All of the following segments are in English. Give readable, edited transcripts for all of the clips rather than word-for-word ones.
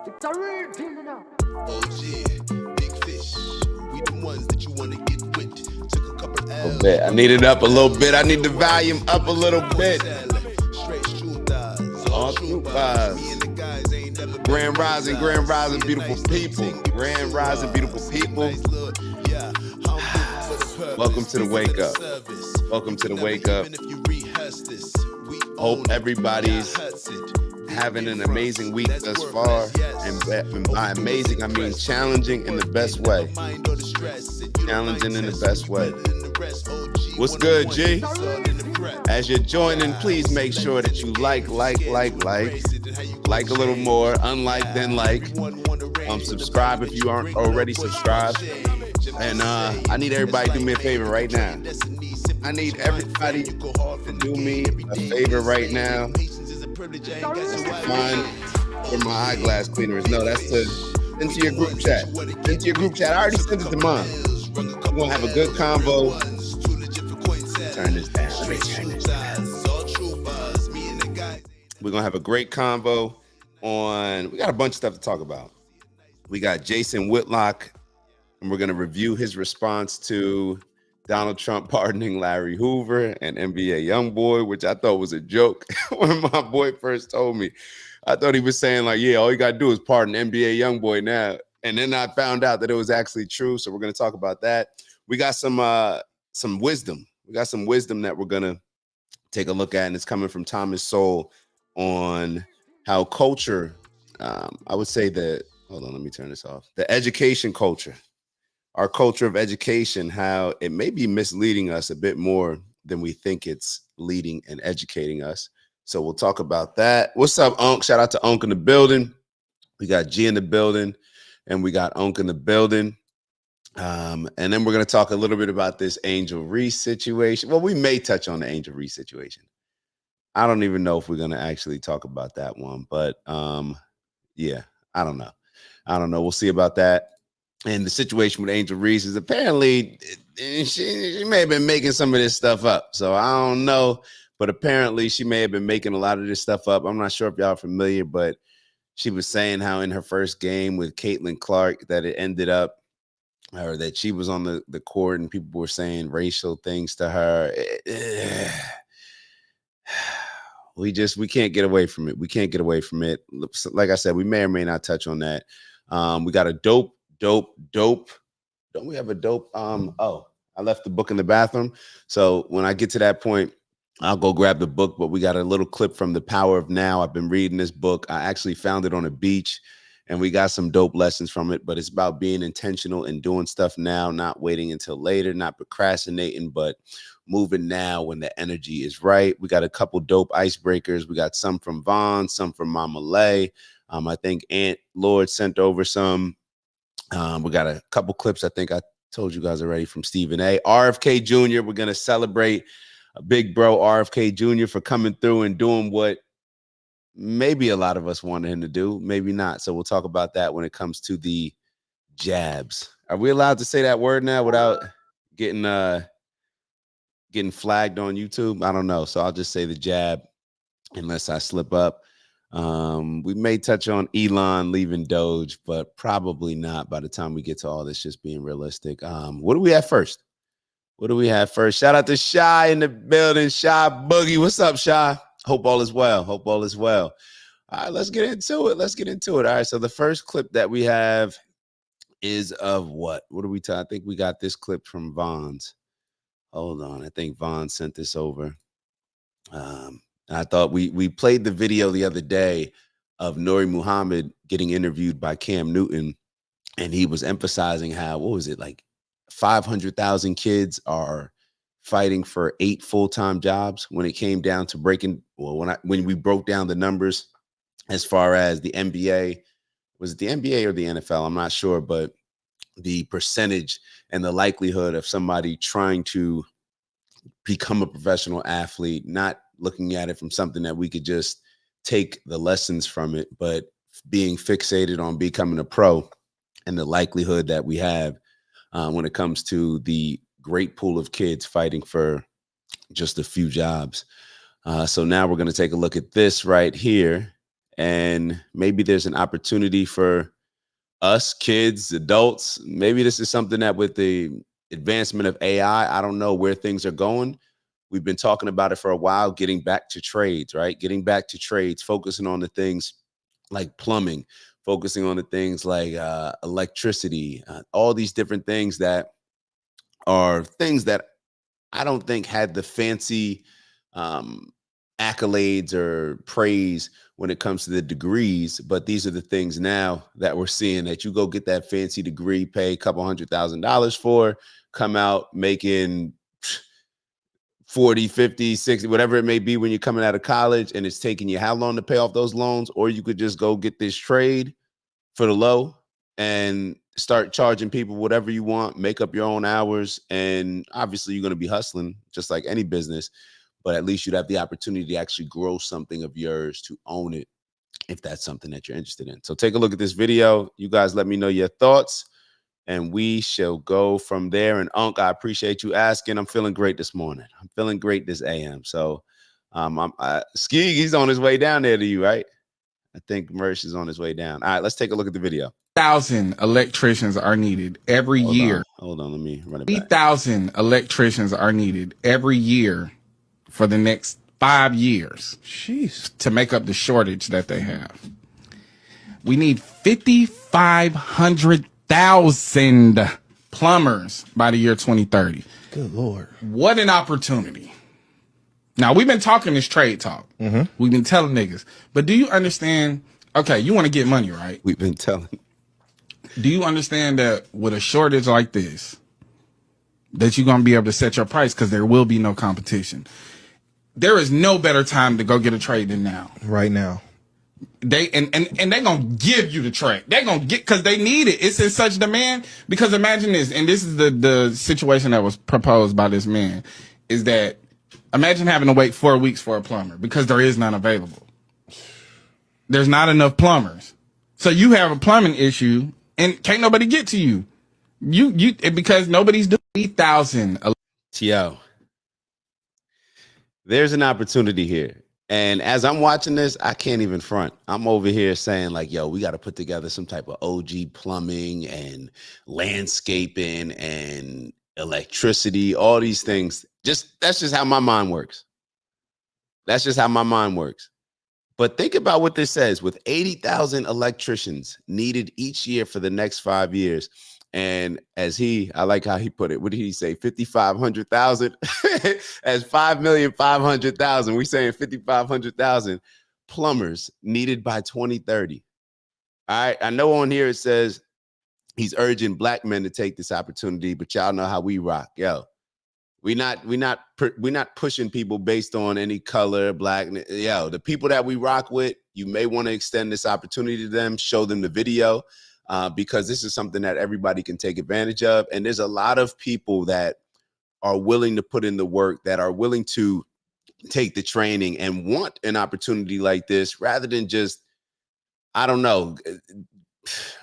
Big fish. We the ones that you wanna get with. Took a couple A bit. I need it up a little bit. I need the volume up a little bit. Straight shooters. All troopers. Me and the guys ain't never been Grand rising, beautiful people. Grand rising, beautiful people. Welcome to the wake up. Welcome to the wake up. Hope everybody's having an amazing week thus far. And by amazing, I mean challenging in the best way. Challenging in the best way. What's good, G? As you're joining, please make sure that you like a little more, unlike then like. Subscribe if you aren't already subscribed. And I need everybody to do me a favor right now. I need everybody to do me a favor right now. Find where my eyeglass cleaner is. No, that's into your group chat. Into your group chat. I already sent it to mine. We're gonna have a good combo. Turn this down. Let me turn this down. We're gonna have a great convo on. We got a bunch of stuff to talk about. We got Jason Whitlock, and we're gonna review his response to Donald Trump pardoning Larry Hoover and NBA YoungBoy, which I thought was a joke. When my boy first told me, I thought he was saying like, yeah, all you got to do is pardon NBA YoungBoy now. And then I found out that it was actually true. So we're going to talk about that. We got some wisdom. We got some wisdom that we're going to take a look at. And it's coming from Thomas Sowell on how culture, I would say that, hold on, let me turn this off. The education culture. Our culture of education, how it may be misleading us a bit more than we think it's leading and educating us. So we'll talk about that. What's up, Unc? Shout out to Unc in the building. We got G in the building, and we got Unc in the building. And then we're going to talk a little bit about this Angel Reese situation. Well, we may touch on the Angel Reese situation. I don't even know if we're going to actually talk about that one. But, yeah, I don't know. We'll see about that. And the situation with Angel Reese is apparently she may have been making some of this stuff up. So I don't know, but apparently she may have been making a lot of this stuff up. I'm not sure if y'all are familiar, but she was saying how in her first game with Caitlin Clark that it ended up, or that she was on the court and people were saying racial things to her. We can't get away from it. We can't get away from it. Like I said, we may or may not touch on that. We got a dope. Don't we have a dope? Oh, I left the book in the bathroom. So when I get to that point, I'll go grab the book. But we got a little clip from The Power of Now. I've been reading this book. I actually found it on a beach, and we got some dope lessons from it. But it's about being intentional and doing stuff now, not waiting until later, not procrastinating, but moving now when the energy is right. We got a couple dope icebreakers. We got some from Vaughn, some from Mama Lay. I think Aunt Lord sent over some. We got a couple clips, I think I told you guys already, from Stephen A. RFK Jr., we're going to celebrate a big bro RFK Jr. for coming through and doing what maybe a lot of us wanted him to do, maybe not. So we'll talk about that when it comes to the jabs. Are we allowed to say that word now without getting flagged on YouTube? I don't know. So I'll just say the jab unless I slip up. We may touch on Elon leaving Doge, but probably not by the time we get to all this, just being realistic. What do we have first? Shout out to Shy in the building. Shy Boogie. What's up, Shy? Hope all is well. All right, let's get into it. All right, so the first clip that we have is of what? What are we talking? I think we got this clip from Vaughn's. Hold on. I think Vaughn sent this over. I thought we played the video the other day of Nuri Muhammad getting interviewed by Cam Newton, and he was emphasizing how, what was it, like 500,000 kids are fighting for 8 full-time jobs when it came down to when we broke down the numbers as far as the NBA. Was it the NBA or the NFL? I'm not sure, but the percentage and the likelihood of somebody trying to become a professional athlete, not looking at it from something that we could just take the lessons from it, but being fixated on becoming a pro, and the likelihood that we have when it comes to the great pool of kids fighting for just a few jobs. So now we're going to take a look at this right here. And maybe there's an opportunity for us, kids, adults. Maybe this is something that with the advancement of AI, I don't know where things are going. We've been talking about it for a while, getting back to trades, right? Getting back to trades, focusing on the things like plumbing, focusing on the things like electricity, all these different things that are things that I don't think had the fancy um, accolades or praise when it comes to the degrees, but these are the things now that we're seeing that you go get that fancy degree, pay a couple $100,000 for, come out making 40, 50, 60, whatever it may be when you're coming out of college, and it's taking you how long to pay off those loans? Or you could just go get this trade for the low and start charging people whatever you want, make up your own hours. And obviously you're going to be hustling just like any business, but at least you'd have the opportunity to actually grow something of yours, to own it, if that's something that you're interested in. So take a look at this video. You guys let me know your thoughts and we shall go from there. And Unc, I appreciate you asking. I'm feeling great this morning. I'm feeling great this AM. So Ski, he's on his way down there to you, right? I think Mersh is on his way down. All right, let's take a look at the video. 3,000 electricians are needed every year. Hold on, let me run it back. 3,000 electricians are needed every year for the next 5 years. Jeez. To make up the shortage that they have. We need 5,500,000 plumbers by the year 2030. Good Lord. What an opportunity. Now, we've been talking this trade talk. We've been telling niggas. But do you understand? Okay, you want to get money, right? We've been telling. Do you understand that with a shortage like this, that you're going to be able to set your price because there will be no competition? There is no better time to go get a trade than now. Right now. They and they're going to give you the trade. They're going to get, because they need it. It's in such demand. Because imagine this, and this is the situation that was proposed by this man, is that imagine having to wait 4 weeks for a plumber because there is none available. There's not enough plumbers. So you have a plumbing issue and can't nobody get to you. You because nobody's doing 3,000. Yo, there's an opportunity here. And as I'm watching this, I can't even front. I'm over here saying like, yo, we got to put together some type of OG plumbing and landscaping and electricity, all these things. That's just how my mind works. That's just how my mind works. But think about what this says: with 80,000 electricians needed each year for the next 5 years. And I like how he put it. What did he say? 5,500,000 as 5,500,000. We saying 5,500,000 plumbers needed by 2030. All right. I know on here it says he's urging black men to take this opportunity, but y'all know how we rock. Yo, we're not pushing people based on any color, black. Yo, the people that we rock with, you may want to extend this opportunity to them, show them the video. Because this is something that everybody can take advantage of. And there's a lot of people that are willing to put in the work, that are willing to take the training and want an opportunity like this rather than just, I don't know,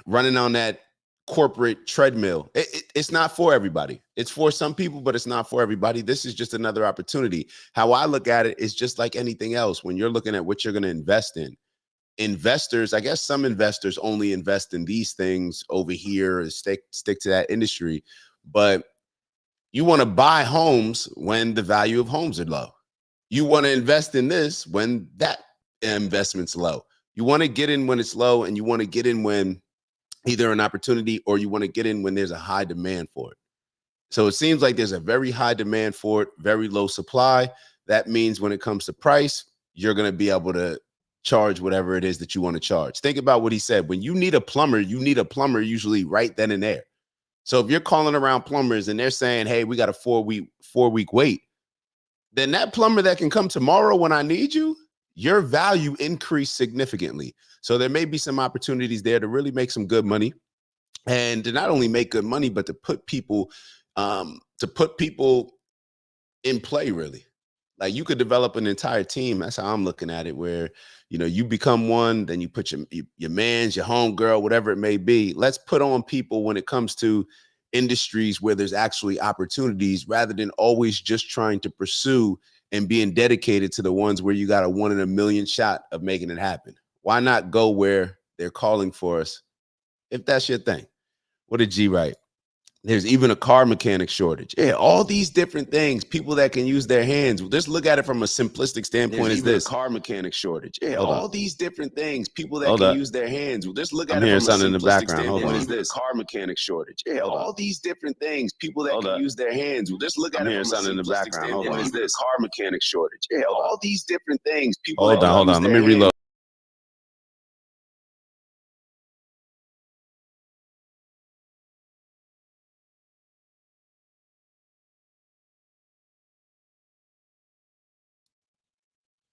running on that corporate treadmill. It's not for everybody. It's for some people, but it's not for everybody. This is just another opportunity. How I look at it is just like anything else. When you're looking at what you're going to invest in, investors, I guess some investors only invest in these things over here and stick to that industry. But you want to buy homes when the value of homes are low. You want to invest in this when that investment's low. You want to get in when it's low, and you want to get in when either an opportunity, or you want to get in when there's a high demand for it. So it seems like there's a very high demand for it, very low supply. That means when it comes to price, you're going to be able to charge whatever it is that you want to charge. Think about what he said. When you need a plumber usually right then and there. So if you're calling around plumbers and they're saying, hey, we got a 4 week wait, then that plumber that can come tomorrow when I need you, your value increased significantly. So there may be some opportunities there to really make some good money, and to not only make good money, but to put people in play, really. Like, you could develop an entire team. That's how I'm looking at it, where, you become one, then you put your man's, your home girl, whatever it may be. Let's put on people when it comes to industries where there's actually opportunities, rather than always just trying to pursue and being dedicated to the ones where you got a 1 in a million shot of making it happen. Why not go where they're calling for us if that's your thing? What did G write? There's even a car mechanic shortage. Yeah, all these different things, people that can use their hands. Just look at it from a simplistic standpoint. Is this car mechanic shortage? Yeah, all these different things, people that can use their hands. Just look at it from a simplistic in the background. Standpoint. Is this car mechanic shortage? Yeah, all these different things, people that can use their hands. Just look at it from a simplistic standpoint. Is this car mechanic shortage? Yeah, all these different things, people. Hold on. Let me reload.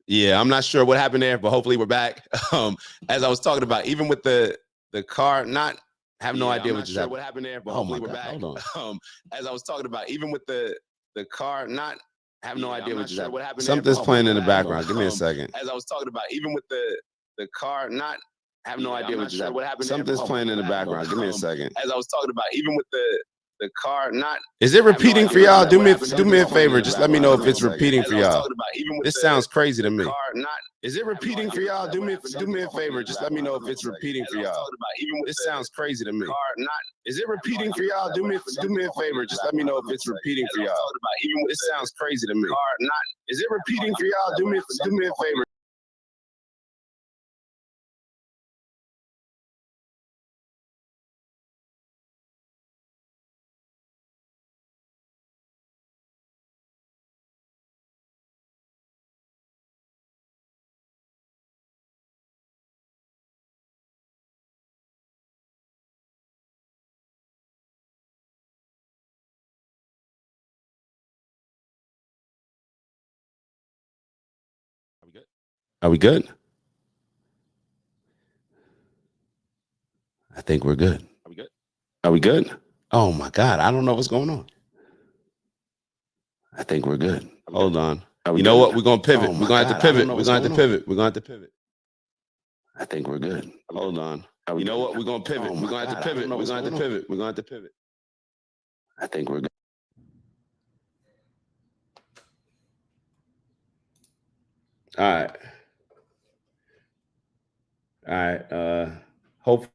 Yeah, I'm not sure what happened there, but hopefully we're back. As I was talking about, even with the car, not have no idea what just happened. What happened there, but hopefully we're back. Hold on. As I was talking about, even with the car, not have no idea what just happened. What happened? Something's playing in the background. Give me a second. As I was talking about, even with the car, not have no idea what just happened. What happened? Something's playing in the background. Give me a second. As I was talking about, even with the car, not. Is it repeating for y'all? Do me a favor. Just let me know if it's repeating for y'all. This sounds crazy to me. Is it repeating for y'all? Do me a favor. Just let me know if it's repeating for y'all. This sounds crazy to me. Is it repeating for y'all? Do me a favor. Just let me know if it's repeating for y'all. This sounds crazy to me. Is it repeating for y'all? Do me a favor. Are we good? I think we're good. Are we good? Oh my God, I don't know what's going on. I think we're good. Hold on. You know what? We're gonna pivot. We're gonna have to pivot. We're gonna have to pivot. We're gonna have to pivot. I think we're good. Hold on. You know what? We're gonna pivot. We're gonna have to pivot. We're gonna have to pivot. We're gonna have to pivot. I think we're good. All right. Hopefully,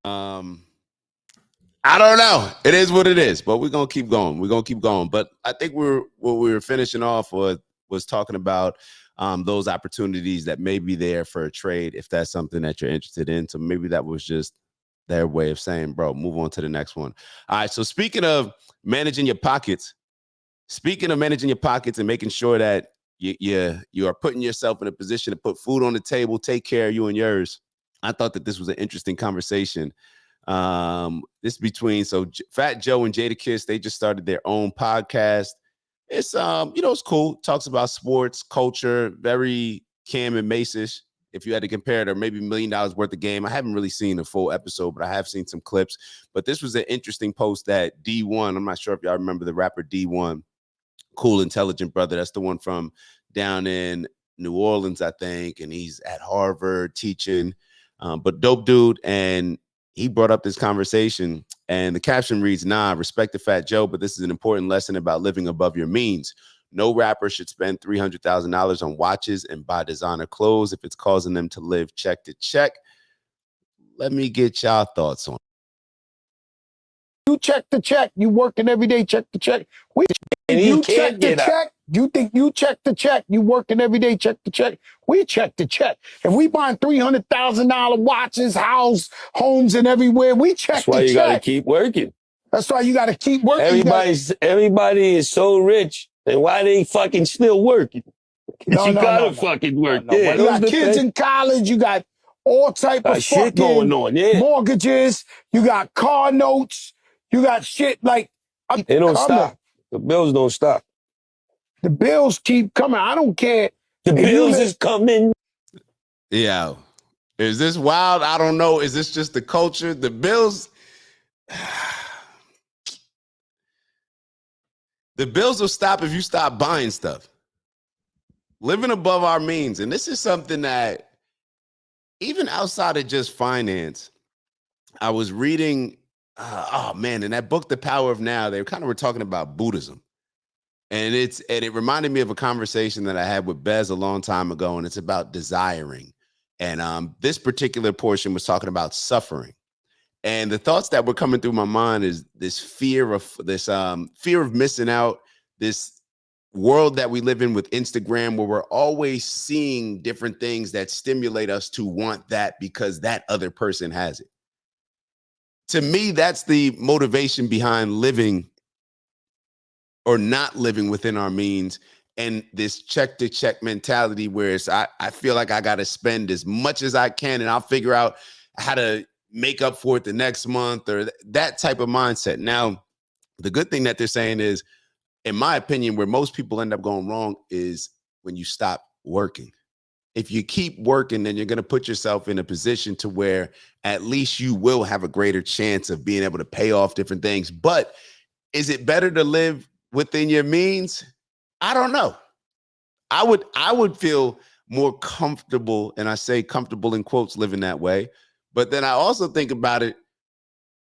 I don't know. It is what it is, but we're gonna keep going. We're gonna keep going. But I think what we were finishing off was talking about those opportunities that may be there for a trade if that's something that you're interested in. So maybe that was just their way of saying, bro, move on to the next one. All right. So speaking of managing your pockets and making sure that you are putting yourself in a position to put food on the table, take care of you and yours. I thought that this was an interesting conversation. This between Fat Joe and Jadakiss, they just started their own podcast. It's it's cool. Talks about sports, culture, very Cam and Mace-ish. If you had to compare it, or maybe $1 million worth of game. I haven't really seen a full episode, but I have seen some clips. But this was an interesting post that D1. I'm not sure if y'all remember the rapper D1. Cool, intelligent brother. That's the one from down in New Orleans, I think. And he's at Harvard teaching. But dope dude. And he brought up this conversation. And the caption reads, "Nah, respect the Fat Joe, but this is an important lesson about living above your means. No rapper should spend $300,000 on watches and buy designer clothes if it's causing them to live check to check." Let me get y'all thoughts on it. You check to check. You working every day, check to check. You check to check. You think you check to check. You working every day, check to check. We check to check. If we buying $300,000 watches, homes, and everywhere, we check to check. That's why you got to keep working. That's why you got to keep working. Everybody is so rich. Then why they fucking still working? You gotta fucking work. Yeah. You got kids in college. You got all type of shit going on. Yeah. Mortgages. You got car notes. You got shit like. They don't stop. The bills don't stop. The bills keep coming. I don't care. The bills is coming. Yeah. Is this wild? I don't know. Is this just the culture? The bills. The bills will stop if you stop buying stuff. Living above our means. And this is something that even outside of just finance, I was reading, in that book, The Power of Now, they kind of were talking about Buddhism. And it reminded me of a conversation that I had with Bez a long time ago, and it's about desiring. And this particular portion was talking about suffering. And the thoughts that were coming through my mind is this fear of missing out, this world that we live in with Instagram, where we're always seeing different things that stimulate us to want that because that other person has it. To me, that's the motivation behind living or not living within our means, and this check to check mentality where it's I feel like I got to spend as much as I can and I'll figure out how to make up for it the next month, or that type of mindset. Now, the good thing that they're saying is, in my opinion, where most people end up going wrong is when you stop working. If you keep working, then you're going to put yourself in a position to where at least you will have a greater chance of being able to pay off different things. But is it better to live within your means? I don't know. I would feel more comfortable, and I say comfortable in quotes, living that way. But then I also think about it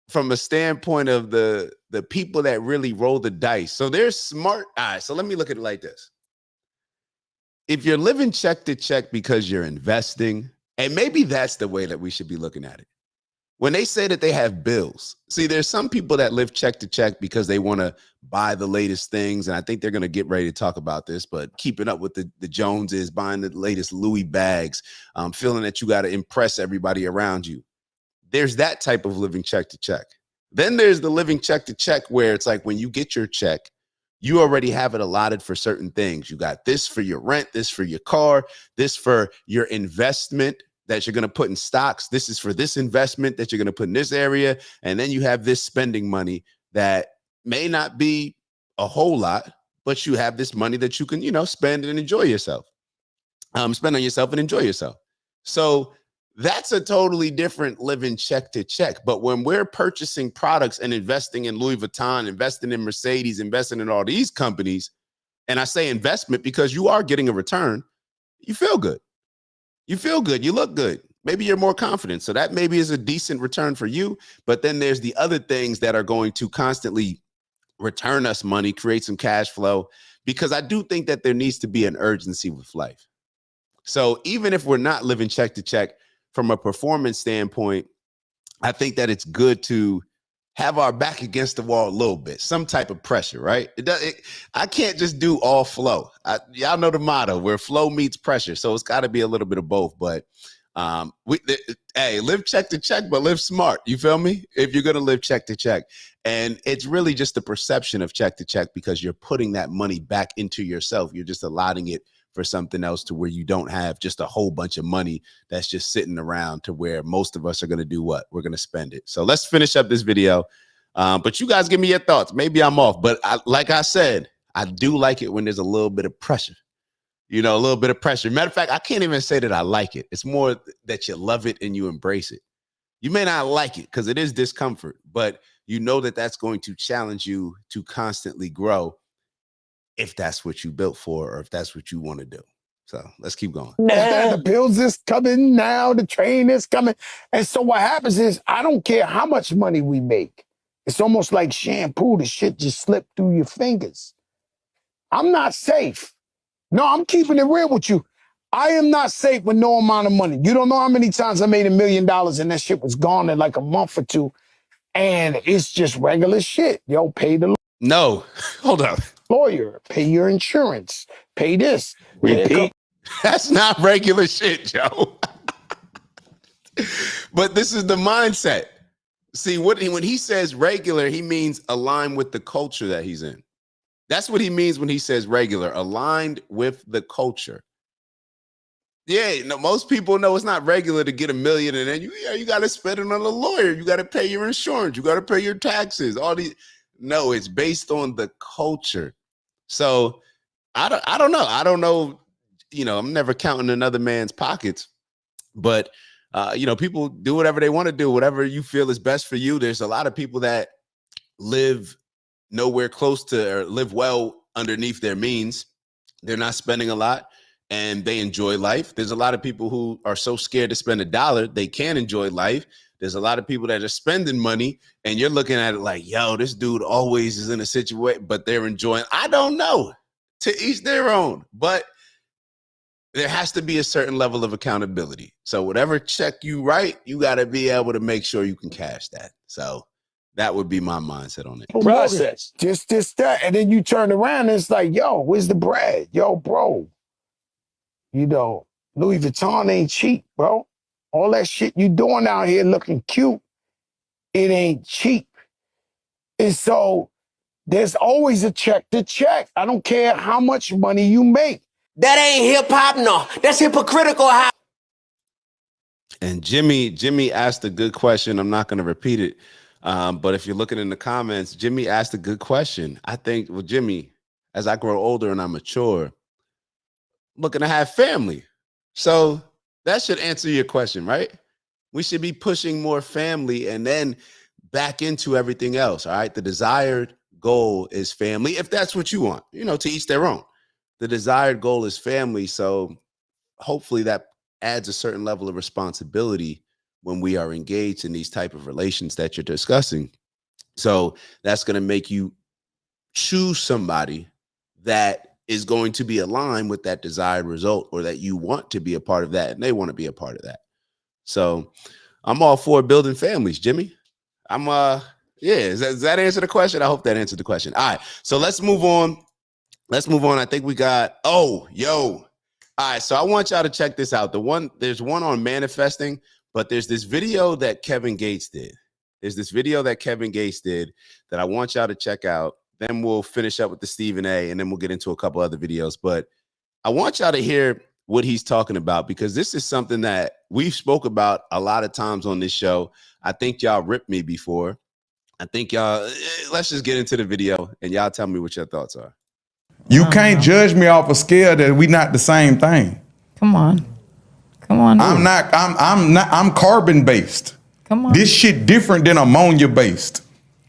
from a standpoint of the people that really roll the dice. So they're smart. All right, so let me look at it like this. If you're living check to check because you're investing, and maybe that's the way that we should be looking at it. When they say that they have bills, see, there's some people that live check to check because they want to buy the latest things. And I think they're going to get ready to talk about this, but keeping up with the Joneses, buying the latest Louis bags, feeling that you got to impress everybody around you. There's that type of living check to check. Then there's the living check to check where it's like when you get your check, you already have it allotted for certain things. You got this for your rent, this for your car, this for your investment that you're going to put in stocks. This is for this investment that you're going to put in this area. And then you have this spending money that may not be a whole lot, but you have this money that you can, spend and enjoy yourself. Spend on yourself and enjoy yourself. So that's a totally different living check to check. But when we're purchasing products and investing in Louis Vuitton, investing in Mercedes, investing in all these companies, and I say investment because you are getting a return, you feel good. You feel good. You look good. Maybe you're more confident. So that maybe is a decent return for you. But then there's the other things that are going to constantly return us money, create some cash flow, because I do think that there needs to be an urgency with life. So even if we're not living check to check, from a performance standpoint, I think that it's good to have our back against the wall a little bit, some type of pressure, right? I can't just do all flow. Y'all know the motto where flow meets pressure. So it's got to be a little bit of both. But live check to check, but live smart. You feel me? If you're going to live check to check. And it's really just the perception of check to check because you're putting that money back into yourself. You're just allotting it for something else to where you don't have just a whole bunch of money that's just sitting around to where most of us are going to do what? We're going to spend it. So let's finish up this video. But you guys give me your thoughts. Maybe I'm off, but like I said, I do like it when there's a little bit of pressure, a little bit of pressure. Matter of fact, I can't even say that I like it. It's more that you love it and you embrace it. You may not like it because it is discomfort, but you know that that's going to challenge you to constantly grow if that's what you built for or if that's what you want to do. So let's keep going. The bills is coming now. The train is coming. And so what happens is I don't care how much money we make. It's almost like shampoo. The shit just slipped through your fingers. I'm not safe. No, I'm keeping it real with you. I am not safe with no amount of money. You don't know how many times I made $1 million and that shit was gone in like a month or two. And it's just regular shit. Yo, pay the No, hold up. lawyer, pay your insurance, pay this. Repeat. That's not regular shit, Joe. But this is the mindset. See, when he says regular, he means aligned with the culture that he's in. That's what he means when he says regular, aligned with the culture. Yeah, no, most people know it's not regular to get $1 million and then you got to spend it on a lawyer. You got to pay your insurance. You got to pay your taxes. No, it's based on the culture. So I don't know. I don't know. I'm never counting another man's pockets, but people do whatever they want to do, whatever you feel is best for you. There's a lot of people that live nowhere close to or live well underneath their means. They're not spending a lot and they enjoy life. There's a lot of people who are so scared to spend $1, they can't enjoy life. There's a lot of people that are spending money and you're looking at it like, yo, this dude always is in a situation, but they're enjoying. I don't know. To each their own. But there has to be a certain level of accountability. So whatever check you write, you got to be able to make sure you can cash that. So that would be my mindset on it. Process. Just that. And then you turn around and it's like, yo, where's the bread? Yo, bro. You know, Louis Vuitton ain't cheap, bro. All that shit you doing out here looking cute, it ain't cheap. And so there's always a check to check. I don't care how much money you make. That ain't hip hop, no. That's hypocritical. And Jimmy asked a good question. I'm not going to repeat it. But if you're looking in the comments, Jimmy asked a good question. I think, well, Jimmy, as I grow older and I mature, I'm looking to have family. So that should answer your question, right? We should be pushing more family and then back into everything else. All right. The desired goal is family. If that's what you want, you know, to each their own. The desired goal is family. So hopefully that adds a certain level of responsibility when we are engaged in these type of relations that you're discussing. So that's going to make you choose somebody that is going to be aligned with that desired result, or that you want to be a part of that and they want to be a part of that. So I'm all for building families, Jimmy. Yeah, does that answer the question? I hope that answered the question. All right, so let's move on. I think we got, all right, so I want y'all to check this out. There's one on manifesting, but there's this video that Kevin Gates did. That I want y'all to check out. Then we'll finish up with the Stephen A, and then we'll get into a couple other videos. But I want y'all to hear what he's talking about, because this is something that we've spoke about a lot of times on this show. I think y'all ripped me before. I think y'all, let's just get into the video and y'all tell me what your thoughts are. You can't judge me off a scale that we not the same thing. Come on. I'm carbon based. Come on. This shit different than ammonia based.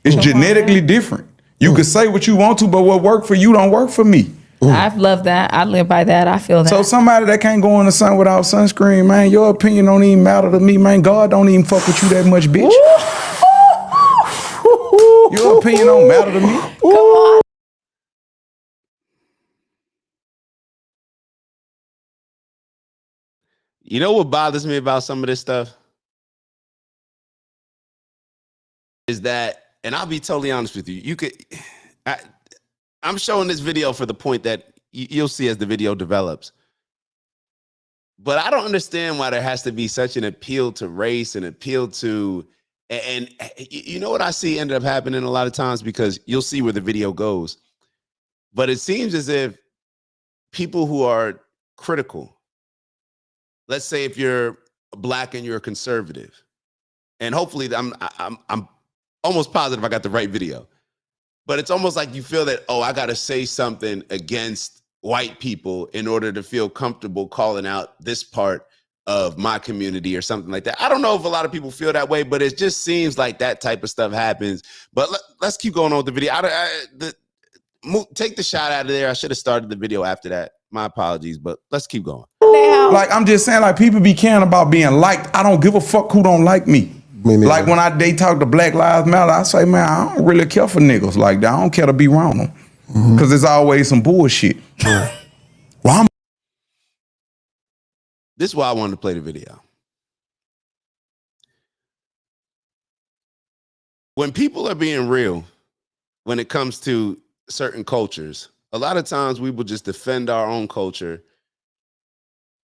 It's genetically different. You can say what you want to, but what worked for you don't work for me. I've loved that. I live by that. I feel that. So somebody that can't go in the sun without sunscreen, man, your opinion don't even matter to me, man. God don't even fuck with you that much, bitch. Your opinion don't matter to me. Come on. You know what bothers me about some of this stuff? Is that, and I'll be totally honest with you, I'm showing this video for the point that you'll see as the video develops. But I don't understand why there has to be such an appeal to race and appeal to, and you know what I see ended up happening a lot of times, because you'll see where the video goes. But it seems as if people who are critical, let's say if you're black and you're a conservative, and hopefully I'm almost positive I got the right video, but it's almost like you feel that, oh, I got to say something against white people in order to feel comfortable calling out this part of my community or something like that. I don't know if a lot of people feel that way, but it just seems like that type of stuff happens. But let's keep going on with the video. Take the shot out of there. I should have started the video after that. My apologies, but let's keep going. Like, I'm just saying, like, people be caring about being liked. I don't give a fuck who don't like me. Like, when they talk to Black Lives Matter, I say, man, I don't really care for niggas like that. I don't care to be around them. Because there's always some bullshit. This is why I wanted to play the video. When people are being real, when it comes to certain cultures, a lot of times we will just defend our own culture,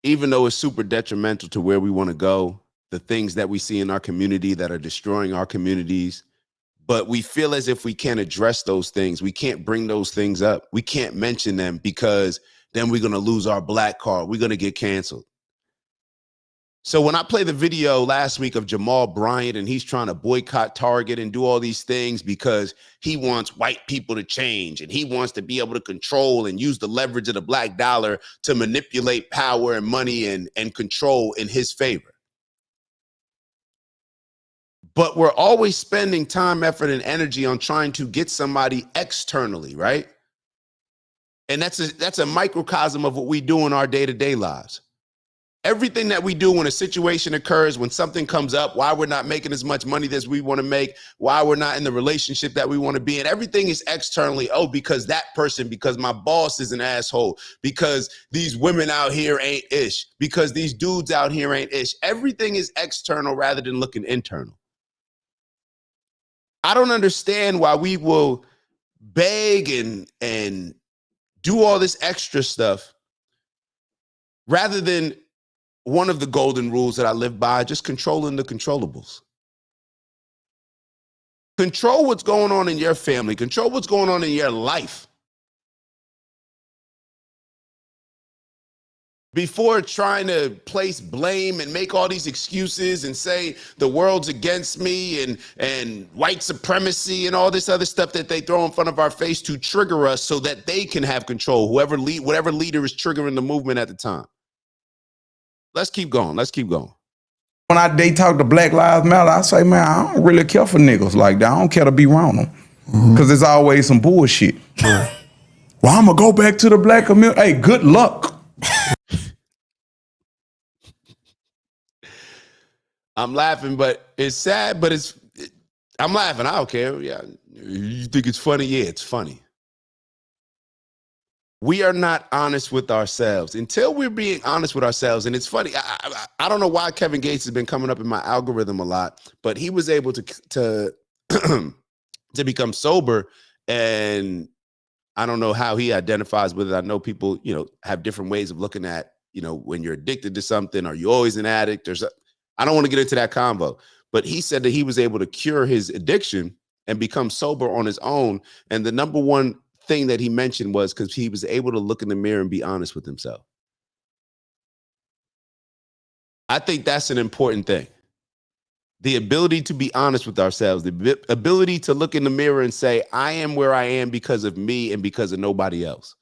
even though it's super detrimental to where we want to go, the things that we see in our community that are destroying our communities. But we feel as if we can't address those things. We can't bring those things up. We can't mention them, because then we're going to lose our black card. We're going to get canceled. So when I played the video last week of Jamal Bryant, and he's trying to boycott Target and do all these things because he wants white people to change, and he wants to be able to control and use the leverage of the black dollar to manipulate power and money and control in his favor. But we're always spending time, effort, and energy on trying to get somebody externally, right? And that's a microcosm of what we do in our day-to-day lives. Everything that we do when a situation occurs, when something comes up, why we're not making as much money as we want to make, why we're not in the relationship that we want to be in, everything is externally. Oh, because that person, because my boss is an asshole, because these women out here ain't ish, because these dudes out here ain't ish. Everything is external rather than looking internal. I don't understand why we will beg and do all this extra stuff rather than one of the golden rules that I live by, just controlling the controllables. Control what's going on in your family. Control what's going on in your life. Before trying to place blame and make all these excuses and say the world's against me and white supremacy and all this other stuff that they throw in front of our face to trigger us so that they can have control, whatever leader is triggering the movement at the time. Let's keep going. Let's keep going. When they talk to Black Lives Matter, I say, man, I don't really care for niggas like that. I don't care to be around them. Because there's always some bullshit. Well, I'm going to go back to the black community. Hey, good luck. I'm laughing, but it's sad, but I'm laughing. I don't care. Yeah, you think it's funny? Yeah, it's funny. We are not honest with ourselves until we're being honest with ourselves. And it's funny. I don't know why Kevin Gates has been coming up in my algorithm a lot, but he was able to become sober. And I don't know how he identifies with it. I know people, have different ways of looking at, when you're addicted to something, are you always an addict? I don't want to get into that convo, but he said that he was able to cure his addiction and become sober on his own. And the number one thing that he mentioned was because he was able to look in the mirror and be honest with himself. I think that's an important thing. The ability to be honest with ourselves, the ability to look in the mirror and say, I am where I am because of me and because of nobody else.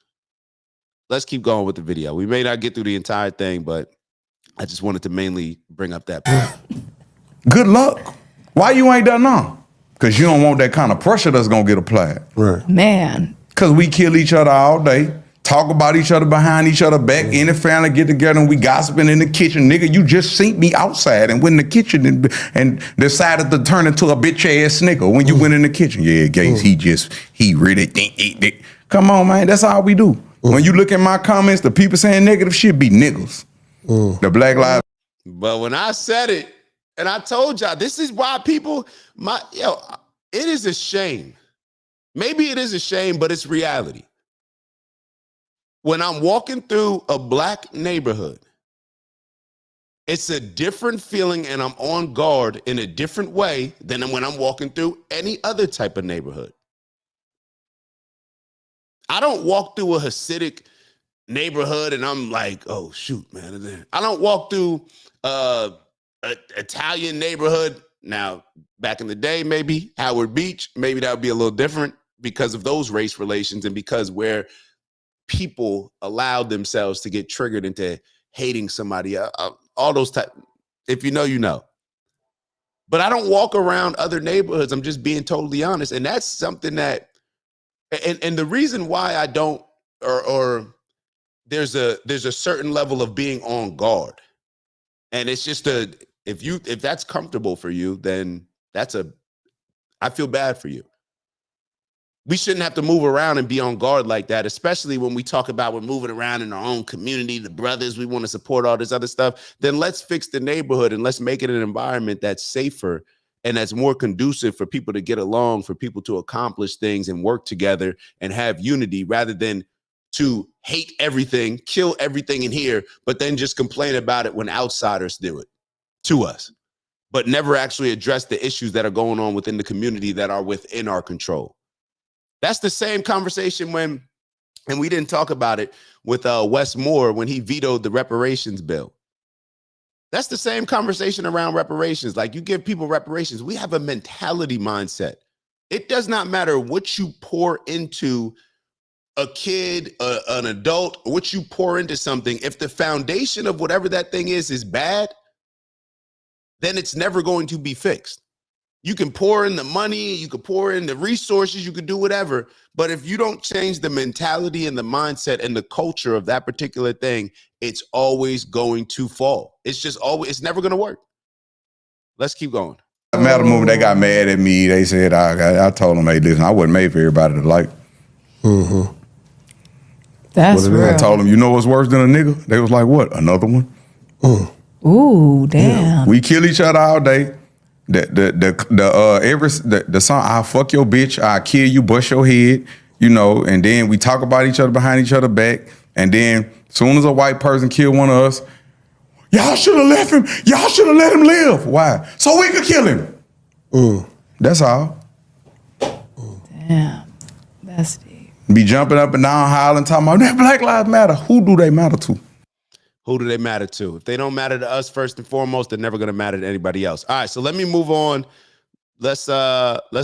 Let's keep going with the video. We may not get through the entire thing, but I just wanted to mainly bring up that point. Good luck. Why you ain't done now? Because you don't want that kind of pressure that's going to get applied. Right. Man. Because we kill each other all day, talk about each other behind each other back, any family get together and we gossiping in the kitchen. Nigga, you just seen me outside and went in the kitchen and decided to turn into a bitch ass nigga when you went in the kitchen. Yeah, Gates, he really think. Come on, man, that's all we do. When you look at my comments, the people saying negative shit be niggas. The Black Lives. But when I said it, and I told y'all, this is why people, it is a shame. Maybe it is a shame, but it's reality. When I'm walking through a black neighborhood, it's a different feeling and I'm on guard in a different way than when I'm walking through any other type of neighborhood. I don't walk through a Hasidic neighborhood and I'm like, oh, shoot, man. I don't walk through an Italian neighborhood. Now, back in the day, maybe Howard Beach, maybe that would be a little different because of those race relations and because where people allowed themselves to get triggered into hating somebody, all those type. If you know, you know. But I don't walk around other neighborhoods. I'm just being totally honest. And that's something that, and the reason why I don't, or there's a certain level of being on guard. And it's just if that's comfortable for you, then I feel bad for you. We shouldn't have to move around and be on guard like that, especially when we talk about we're moving around in our own community, the brothers, we want to support all this other stuff. Then let's fix the neighborhood and let's make it an environment that's safer and that's more conducive for people to get along, for people to accomplish things and work together and have unity rather than to hate everything, kill everything in here, but then just complain about it when outsiders do it to us, but never actually address the issues that are going on within the community that are within our control. That's the same conversation and we didn't talk about it with Wes Moore when he vetoed the reparations bill. That's the same conversation around reparations. Like you give people reparations. We have a mentality mindset. It does not matter what you pour into a kid, an adult, what you pour into something. If the foundation of whatever that thing is bad, then it's never going to be fixed. You can pour in the money, you can pour in the resources, you can do whatever. But if you don't change the mentality and the mindset and the culture of that particular thing, it's always going to fall. It's just always, it's never going to work. Let's keep going. Matter movement, they got mad at me. They said, I told them, hey, listen, I wasn't made for everybody to like. Mm-hmm. That's real. I told them, you know what's worse than a nigga? They was like, what? Another one? Ooh, damn. Yeah. We kill each other all day. The song, I'll fuck your bitch, I'll kill you, bust your head, you know, and then we talk about each other behind each other back. And then as soon as a white person kill one of us, y'all should have left him. Y'all should have let him live. Why? So we could kill him. That's all. Damn. That's deep. Be jumping up and down, hollering, talking about that Black Lives Matter. Who do they matter to? Who do they matter to? If they don't matter to us first and foremost, they're never going to matter to anybody else. All right, so let me move on. Let's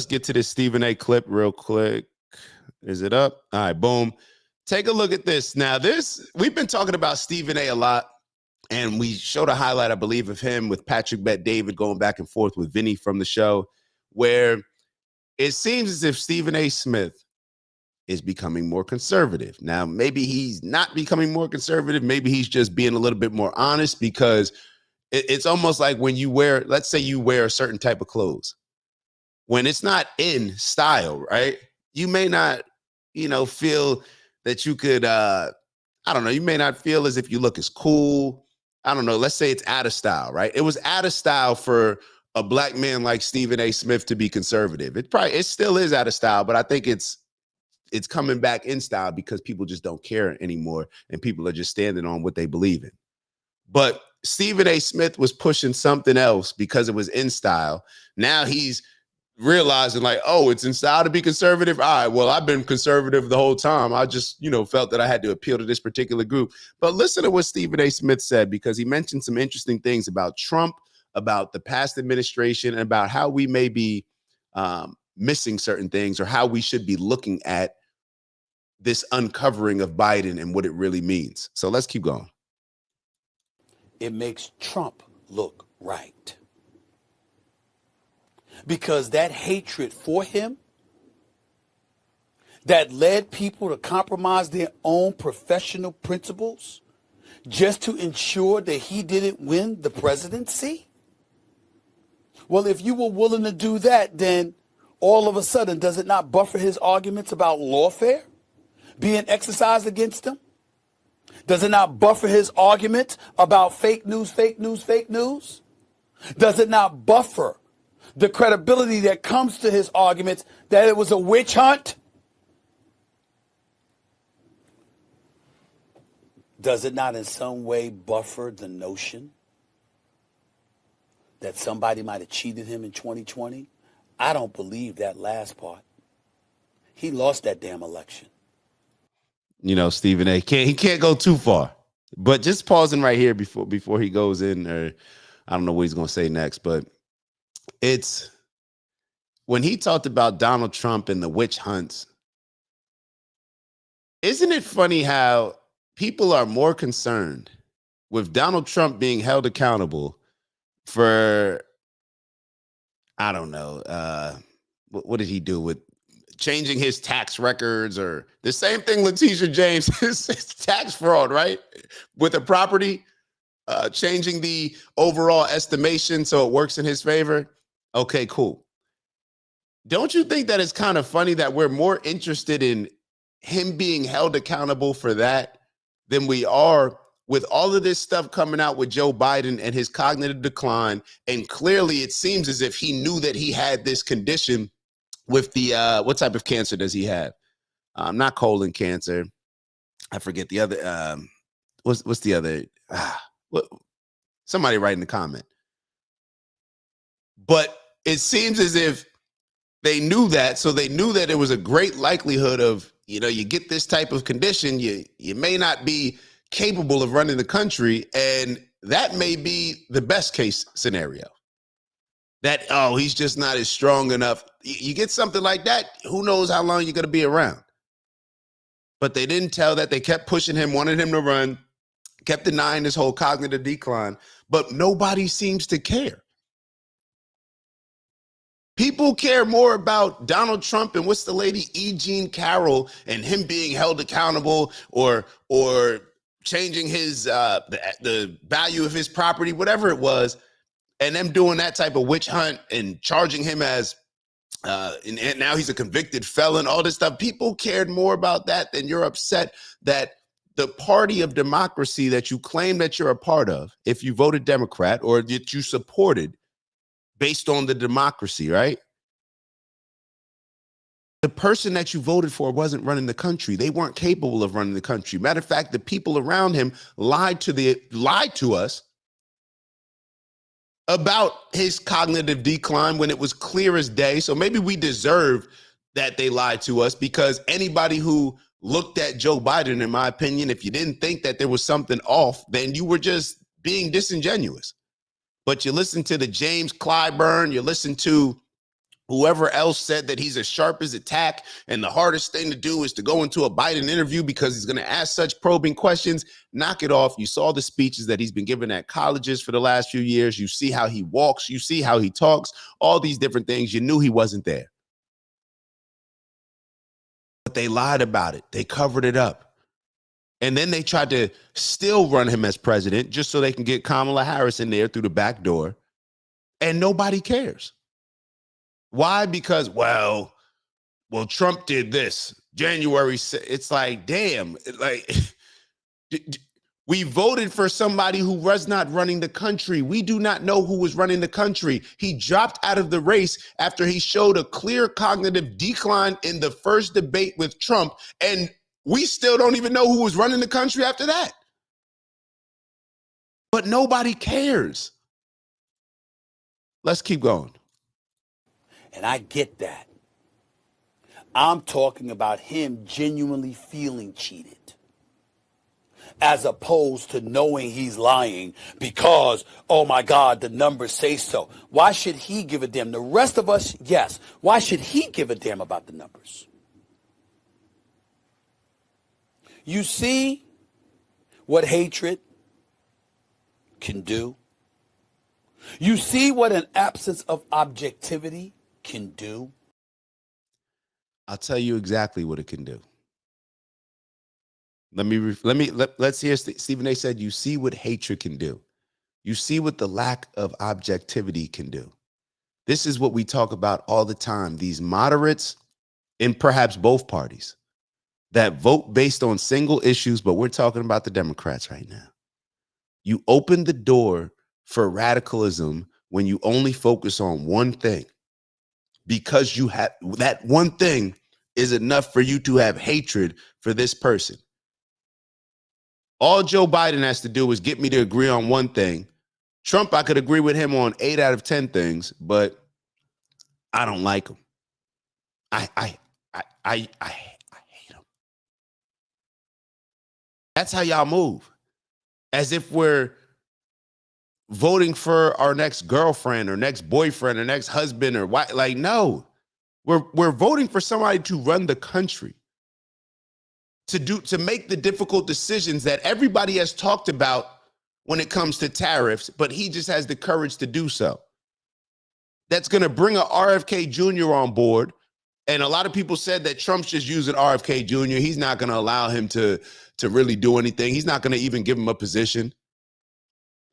get to this Stephen A. clip real quick. Is it up? All right, boom. Take a look at this. Now, we've been talking about Stephen A. a lot, and we showed a highlight, I believe, of him with Patrick Bet-David going back and forth with Vinny from the show, where it seems as if Stephen A. Smith is becoming more conservative. Now, maybe he's not becoming more conservative. Maybe he's just being a little bit more honest, because it's almost like when you wear, let's say you wear a certain type of clothes. When it's not in style, right? You may not, feel that you could, I don't know, you may not feel as if you look as cool. I don't know. Let's say it's out of style, right? It was out of style for a black man like Stephen A. Smith to be conservative. It still is out of style, but I think it's coming back in style because people just don't care anymore and people are just standing on what they believe in. But Stephen A. Smith was pushing something else because it was in style. Now he's realizing like, oh, it's in style to be conservative. All right, well, I've been conservative the whole time. I just, felt that I had to appeal to this particular group. But listen to what Stephen A. Smith said, because he mentioned some interesting things about Trump, about the past administration, and about how we may be missing certain things, or how we should be looking at this uncovering of Biden and what it really means. So let's keep going. It makes Trump look right. Because that hatred for him that led people to compromise their own professional principles just to ensure that he didn't win the presidency. Well, if you were willing to do that, then all of a sudden, does it not buffer his arguments about lawfare being exercised against him? Does it not buffer his argument about fake news, fake news, fake news? Does it not buffer the credibility that comes to his arguments that it was a witch hunt? Does it not in some way buffer the notion that somebody might have cheated him in 2020? I don't believe that last part. He lost that damn election. Stephen A. he can't go too far. But just pausing right here before he goes in, or I don't know what he's going to say next, but it's when he talked about Donald Trump and the witch hunts. Isn't it funny how people are more concerned with Donald Trump being held accountable for, I don't know, what did he do with changing his tax records, or the same thing Letitia James, his tax fraud, right? With a property, changing the overall estimation so it works in his favor. Okay, cool. Don't you think that it's kind of funny that we're more interested in him being held accountable for that than we are with all of this stuff coming out with Joe Biden and his cognitive decline? And clearly it seems as if he knew that he had this condition with the, what type of cancer does he have? Not colon cancer. I forget the other, what's the other? Somebody write in the comment. But it seems as if they knew that, so they knew that it was a great likelihood of, you get this type of condition, you may not be capable of running the country, and that may be the best case scenario. That, oh, he's just not as strong enough. You get something like that, who knows how long you're going to be around. But they didn't tell that. They kept pushing him, wanted him to run, kept denying this whole cognitive decline, but nobody seems to care. People care more about Donald Trump and what's the lady E. Jean Carroll and him being held accountable or changing his the value of his property, whatever it was, and them doing that type of witch hunt and charging him as and now he's a convicted felon, all this stuff. People cared more about that than you're upset that the party of democracy that you claim that you're a part of, if you voted Democrat or that you supported based on the democracy, right? The person that you voted for wasn't running the country. They weren't capable of running the country. Matter of fact, the people around him lied to us about his cognitive decline when it was clear as day. So maybe we deserve that they lied to us, because anybody who looked at Joe Biden, in my opinion, if you didn't think that there was something off, then you were just being disingenuous. But you listen to the James Clyburn, you listen to whoever else said that he's as sharp as a tack, and the hardest thing to do is to go into a Biden interview because he's going to ask such probing questions. Knock it off. You saw the speeches that he's been giving at colleges for the last few years. You see how he walks. You see how he talks. All these different things. You knew he wasn't there. But they lied about it. They covered it up. And then they tried to still run him as president just so they can get Kamala Harris in there through the back door. And nobody cares. Why? Because, well, Trump did this January. It's like, damn, like we voted for somebody who was not running the country. We do not know who was running the country. He dropped out of the race after he showed a clear cognitive decline in the first debate with Trump. And we still don't even know who was running the country after that. But nobody cares. Let's keep going. And I get that. I'm talking about him genuinely feeling cheated, as opposed to knowing he's lying because, oh my God, the numbers say so. Why should he give a damn? The rest of us, yes. Why should he give a damn about the numbers? You see what hatred can do? You see what an absence of objectivity can do? I'll tell you exactly what it can do. Let's hear Stephen A. said, you see what hatred can do. You see what the lack of objectivity can do. This is what we talk about all the time. These moderates in perhaps both parties that vote based on single issues, but we're talking about the Democrats right now. You open the door for radicalism when you only focus on one thing, because you have that one thing is enough for you to have hatred for this person. All Joe Biden has to do is get me to agree on one thing. Trump, I could agree with him on 8 out of 10 things, but I don't like him. I hate him. That's how y'all move. As if we're voting for our next girlfriend or next boyfriend or next husband or wife. Like, no, we're voting for somebody to run the country, to make the difficult decisions that everybody has talked about when it comes to tariffs, but he just has the courage to do so. That's going to bring a RFK Jr. on board. And a lot of people said that Trump's just using RFK Jr. He's not going to allow him to really do anything. He's not going to even give him a position.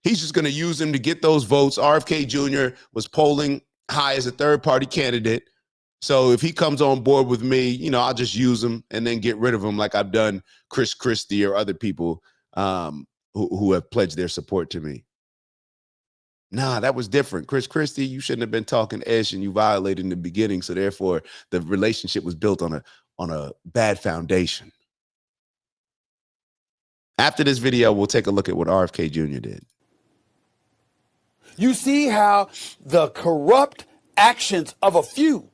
He's just going to use him to get those votes. RFK Jr. was polling high as a third-party candidate. So if he comes on board with me, I'll just use him and then get rid of him like I've done Chris Christie or other people who have pledged their support to me. Nah, that was different. Chris Christie, you shouldn't have been talking ish, and you violated in the beginning. So therefore, the relationship was built on a bad foundation. After this video, we'll take a look at what RFK Jr. did. You see how the corrupt actions of a few,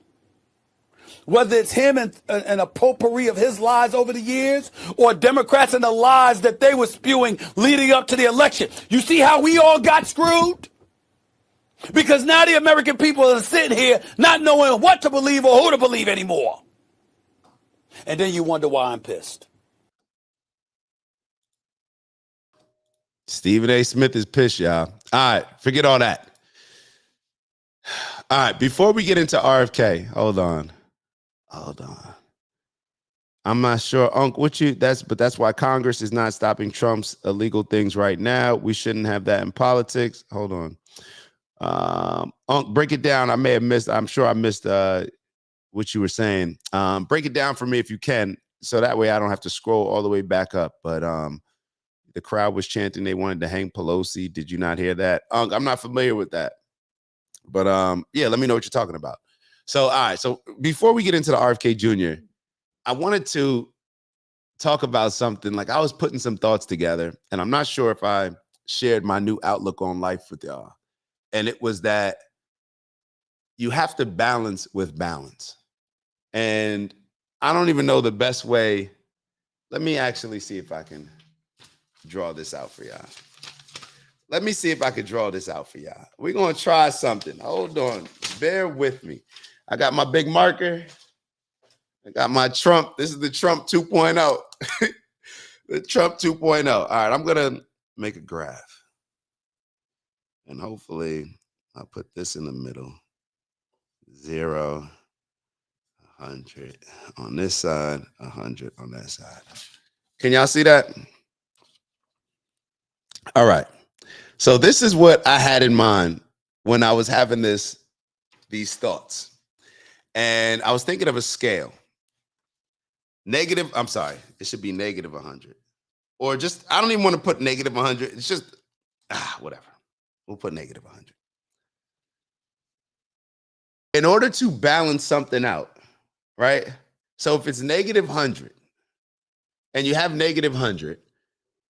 whether it's him and a potpourri of his lies over the years, or Democrats and the lies that they were spewing leading up to the election. You see how we all got screwed? Because now the American people are sitting here not knowing what to believe or who to believe anymore. And then you wonder why I'm pissed. Stephen A. Smith is pissed, y'all. All right, forget all that. All right, before we get into RFK, hold on. I'm not sure, Unc, but that's why Congress is not stopping Trump's illegal things right now. We shouldn't have that in politics. Hold on. Unc, break it down. I'm sure I missed what you were saying. Break it down for me if you can, so that way I don't have to scroll all the way back up. But the crowd was chanting they wanted to hang Pelosi. Did you not hear that? Unc, I'm not familiar with that. But yeah, let me know what you're talking about. So, all right. So before we get into the RFK Jr., I wanted to talk about something. Like, I was putting some thoughts together, and I'm not sure if I shared my new outlook on life with y'all. And it was that you have to balance with balance. And I don't even know the best way. Let me actually see if I can draw this out for y'all. Let me see if I can draw this out for y'all. We're going to try something. Hold on. Bear with me. I got my big marker. I got my Trump. This is the Trump 2.0. The Trump 2.0. All right, I'm going to make a graph. And hopefully I'll put this in the middle. 0, 100 on this side, 100 on that side. Can y'all see that? All right. So this is what I had in mind when I was having these thoughts. And I was thinking of a scale. It should be negative 100. Or just, I don't even want to put negative 100. It's just, whatever. We'll put negative 100. In order to balance something out, right? So if it's negative 100 and you have negative 100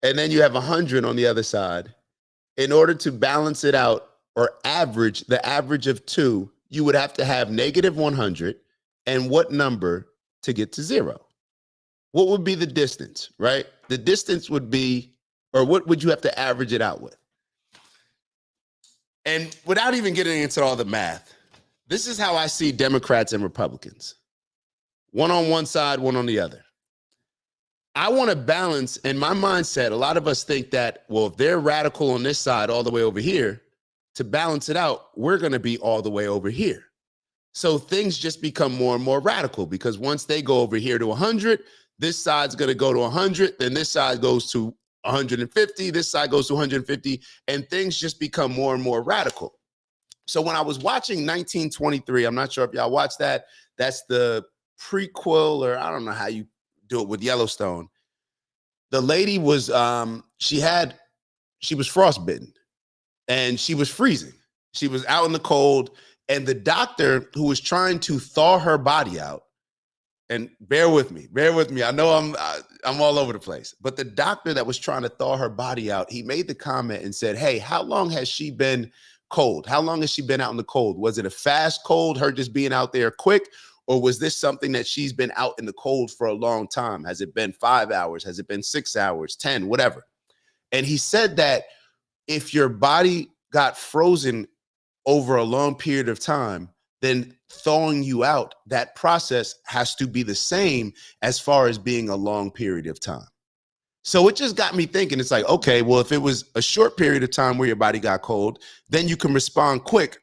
and then you have 100 on the other side, in order to balance it out or average, the average of 2, you would have to have negative 100 and what number to get to 0? What would be the distance, right? The distance would be, or what would you have to average it out with? And without even getting into all the math, this is how I see Democrats and Republicans. One on one side, one on the other. I want to balance, in my mindset, a lot of us think that, well, if they're radical on this side all the way over here, to balance it out, we're going to be all the way over here. So things just become more and more radical, because once they go over here to 100, this side's going to go to 100, then this side goes to 150, this side goes to 150, and things just become more and more radical. So when I was watching 1923, I'm not sure if y'all watched that. That's the prequel, or I don't know how you do it with Yellowstone. The lady was, she was frostbitten and she was freezing. She was out in the cold, and the doctor who was trying to thaw her body out, and bear with me. I know I'm all over the place, but the doctor that was trying to thaw her body out, he made the comment and said, hey, how long has she been cold? How long has she been out in the cold? Was it a fast cold, her just being out there quick? Or was this something that she's been out in the cold for a long time? Has it been 5 hours? Has it been 6 hours, 10, whatever? And he said that if your body got frozen over a long period of time, then thawing you out, that process has to be the same as far as being a long period of time. So it just got me thinking. It's like, okay, well, if it was a short period of time where your body got cold, then you can respond quick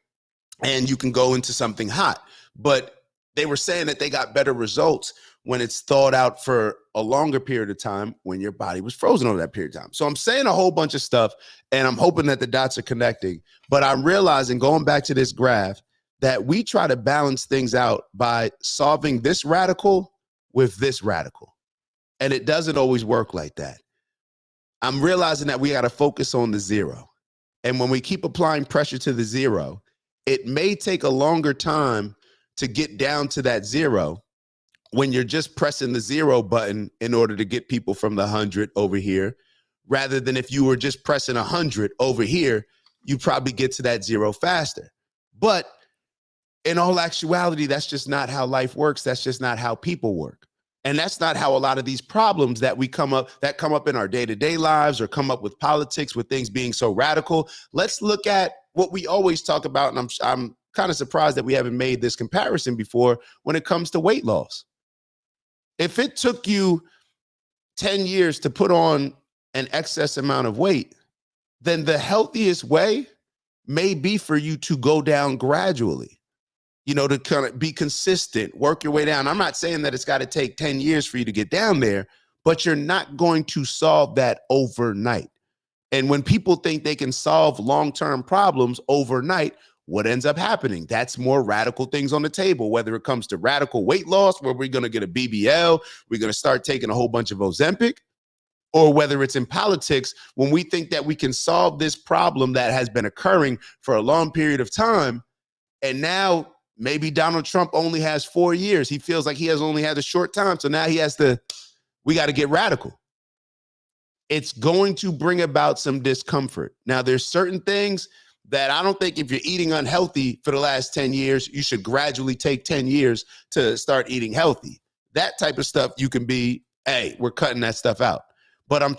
and you can go into something hot. But they were saying that they got better results when it's thawed out for a longer period of time when your body was frozen over that period of time. So I'm saying a whole bunch of stuff, and I'm hoping that the dots are connecting. But I'm realizing, going back to this graph, that we try to balance things out by solving this radical with this radical. And it doesn't always work like that. I'm realizing that we got to focus on the 0. And when we keep applying pressure to the 0, it may take a longer time to get down to that 0 when you're just pressing the 0 button in order to get people from the 100 over here, rather than if you were just pressing 100 over here, you probably get to that 0 faster. But in all actuality, that's just not how life works. That's just not how people work. And that's not how a lot of these problems that come up in our day-to-day lives, or come up with politics, with things being so radical. Let's look at what we always talk about. And I'm kind of surprised that we haven't made this comparison before when it comes to weight loss. If it took you 10 years to put on an excess amount of weight, then the healthiest way may be for you to go down gradually. to kind of be consistent, work your way down. I'm not saying that it's got to take 10 years for you to get down there, but you're not going to solve that overnight. And when people think they can solve long-term problems overnight, what ends up happening? That's more radical things on the table, whether it comes to radical weight loss, where we're going to get a BBL, we're going to start taking a whole bunch of Ozempic, or whether it's in politics, when we think that we can solve this problem that has been occurring for a long period of time, and now maybe Donald Trump only has 4 years. He feels like he has only had a short time, so now we got to get radical. It's going to bring about some discomfort. Now, there's certain things that I don't think if you're eating unhealthy for the last 10 years, you should gradually take 10 years to start eating healthy. That type of stuff you can be, hey, we're cutting that stuff out. But I'm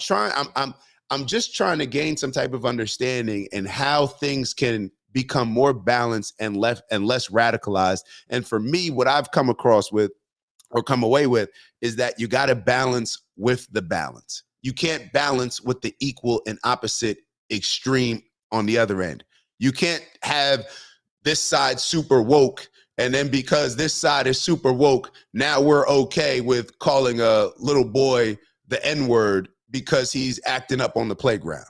just trying to gain some type of understanding in how things can become more balanced and less radicalized. And for me, what I've come across with or come away with is that you got to balance with the balance. You can't balance with the equal and opposite extreme on the other end. You can't have this side super woke, and then because this side is super woke, now we're okay with calling a little boy the N-word because he's acting up on the playground.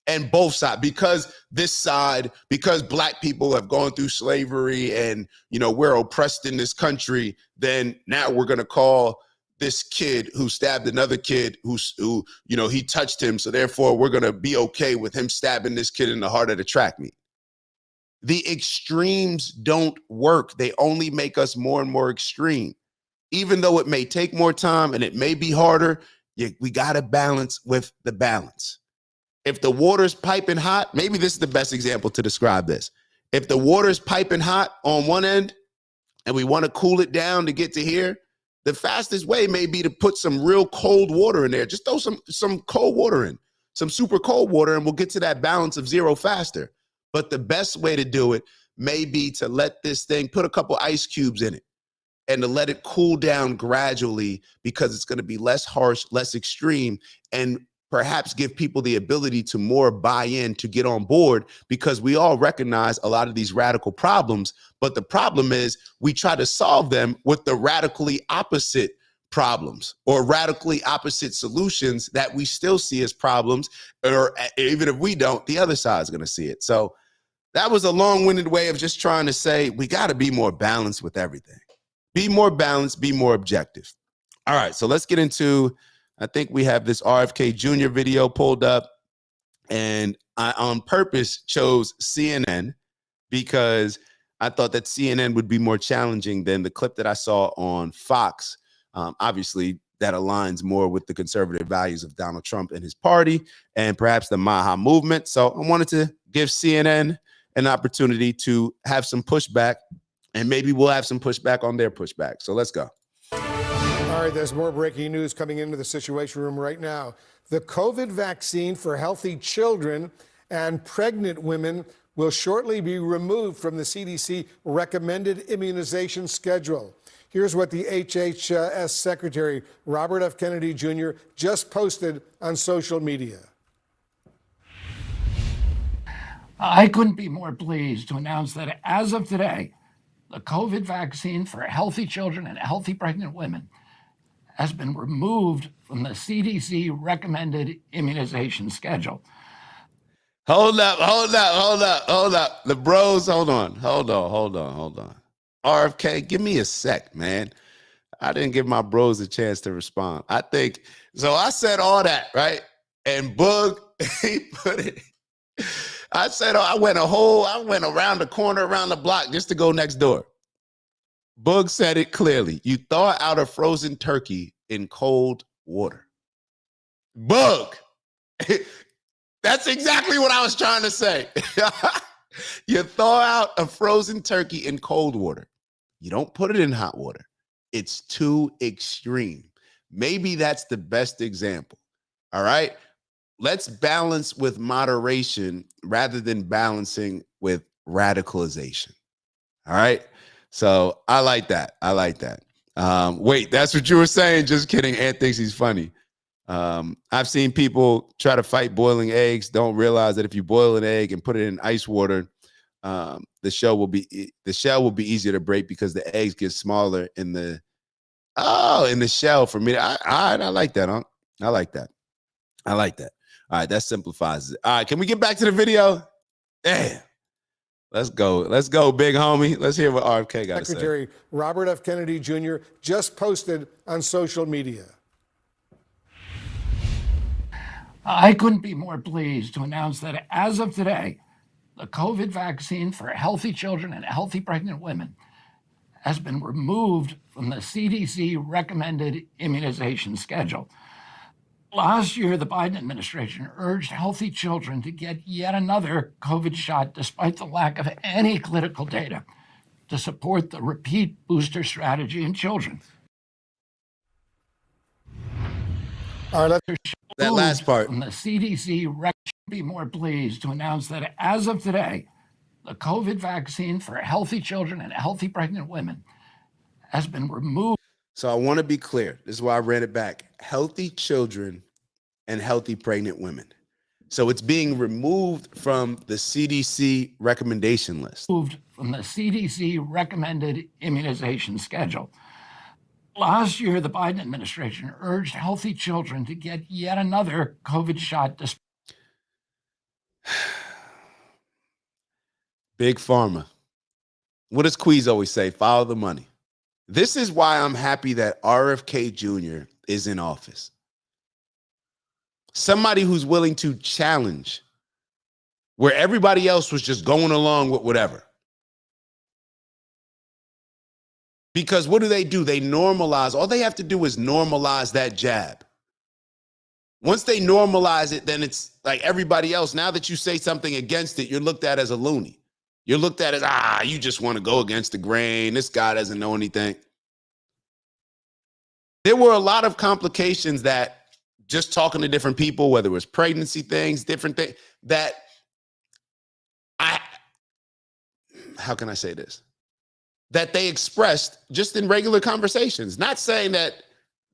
And both sides, because black people have gone through slavery and, we're oppressed in this country, then now we're going to call this kid who stabbed another kid who he touched him. So therefore we're going to be okay with him stabbing this kid in the heart of the track meet. The extremes don't work. They only make us more and more extreme. Even though it may take more time and it may be harder, we got to balance with the balance. If the water's piping hot, maybe this is the best example to describe this. If the water's piping hot on one end and we want to cool it down to get to here, the fastest way may be to put some real cold water in there. Just throw some cold water in, some super cold water, and we'll get to that balance of zero faster. But the best way to do it may be to let this thing, put a couple ice cubes in it, and to let it cool down gradually, because it's going to be less harsh, less extreme, and perhaps give people the ability to more buy in, to get on board, because we all recognize a lot of these radical problems. But the problem is we try to solve them with the radically opposite problems or radically opposite solutions that we still see as problems, or even if we don't, the other side is going to see it. So that was a long-winded way of just trying to say we got to be more balanced with everything. Be more balanced, be more objective. All right, so let's get into, I think we have this RFK Jr. video pulled up, and I on purpose chose CNN because I thought that CNN would be more challenging than the clip that I saw on Fox. Obviously, that aligns more with the conservative values of Donald Trump and his party and perhaps the Maha movement. So I wanted to give CNN an opportunity to have some pushback, and maybe we'll have some pushback on their pushback. So let's go. All right, there's more breaking news coming into the Situation Room right now. The COVID vaccine for healthy children and pregnant women will shortly be removed from the CDC recommended immunization schedule. Here's what the HHS Secretary, Robert F. Kennedy Jr., just posted on social media. I couldn't be more pleased to announce that as of today, the COVID vaccine for healthy children and healthy pregnant women has been removed from the CDC recommended immunization schedule. Hold up. The bros, hold on. RFK, give me a sec, man. I didn't give my bros a chance to respond. I said all that, right? And Boog, he put it. I said, I went around the corner, around the block just to go next door. Boog said it clearly. You thaw out a frozen turkey in cold water. Boog. That's exactly what I was trying to say. You thaw out a frozen turkey in cold water. You don't put it in hot water. It's too extreme. Maybe that's the best example. All right. Let's balance with moderation rather than balancing with radicalization. All right. So I like that. Wait, that's what you were saying. Just kidding. Ant thinks he's funny. I've seen people try to fight boiling eggs, don't realize that if you boil an egg and put it in ice water, the shell will be easier to break because the eggs get smaller in the shell for me. I like that, huh? I like that. All right, that simplifies it. All right, can we get back to the video? Damn. Let's go, big homie. Let's hear what RFK got to say. Secretary Robert F. Kennedy Jr. just posted on social media. I couldn't be more pleased to announce that as of today, the COVID vaccine for healthy children and healthy pregnant women has been removed from the CDC recommended immunization schedule. Last year, the Biden administration urged healthy children to get yet another COVID shot despite the lack of any clinical data to support the repeat booster strategy in children. All right, that last part. From the CDC, be more pleased to announce that as of today, the COVID vaccine for healthy children and healthy pregnant women has been removed. So I want to be clear. This is why I ran it back. Healthy children and healthy pregnant women. So it's being removed from the CDC recommendation list. Moved from the CDC recommended immunization schedule. Last year, the Biden administration urged healthy children to get yet another COVID shot. Big Pharma. What does Queez always say? Follow the money. This is why I'm happy that RFK Jr. is in office. Somebody who's willing to challenge where everybody else was just going along with whatever. Because what do? They normalize. All they have to do is normalize that jab. Once they normalize it, then it's like everybody else. Now that you say something against it, you're looked at as a loony. You're looked at as, you just want to go against the grain. This guy doesn't know anything. There were a lot of complications that just talking to different people, whether it was pregnancy things, different things, that how can I say this? That they expressed just in regular conversations. Not saying that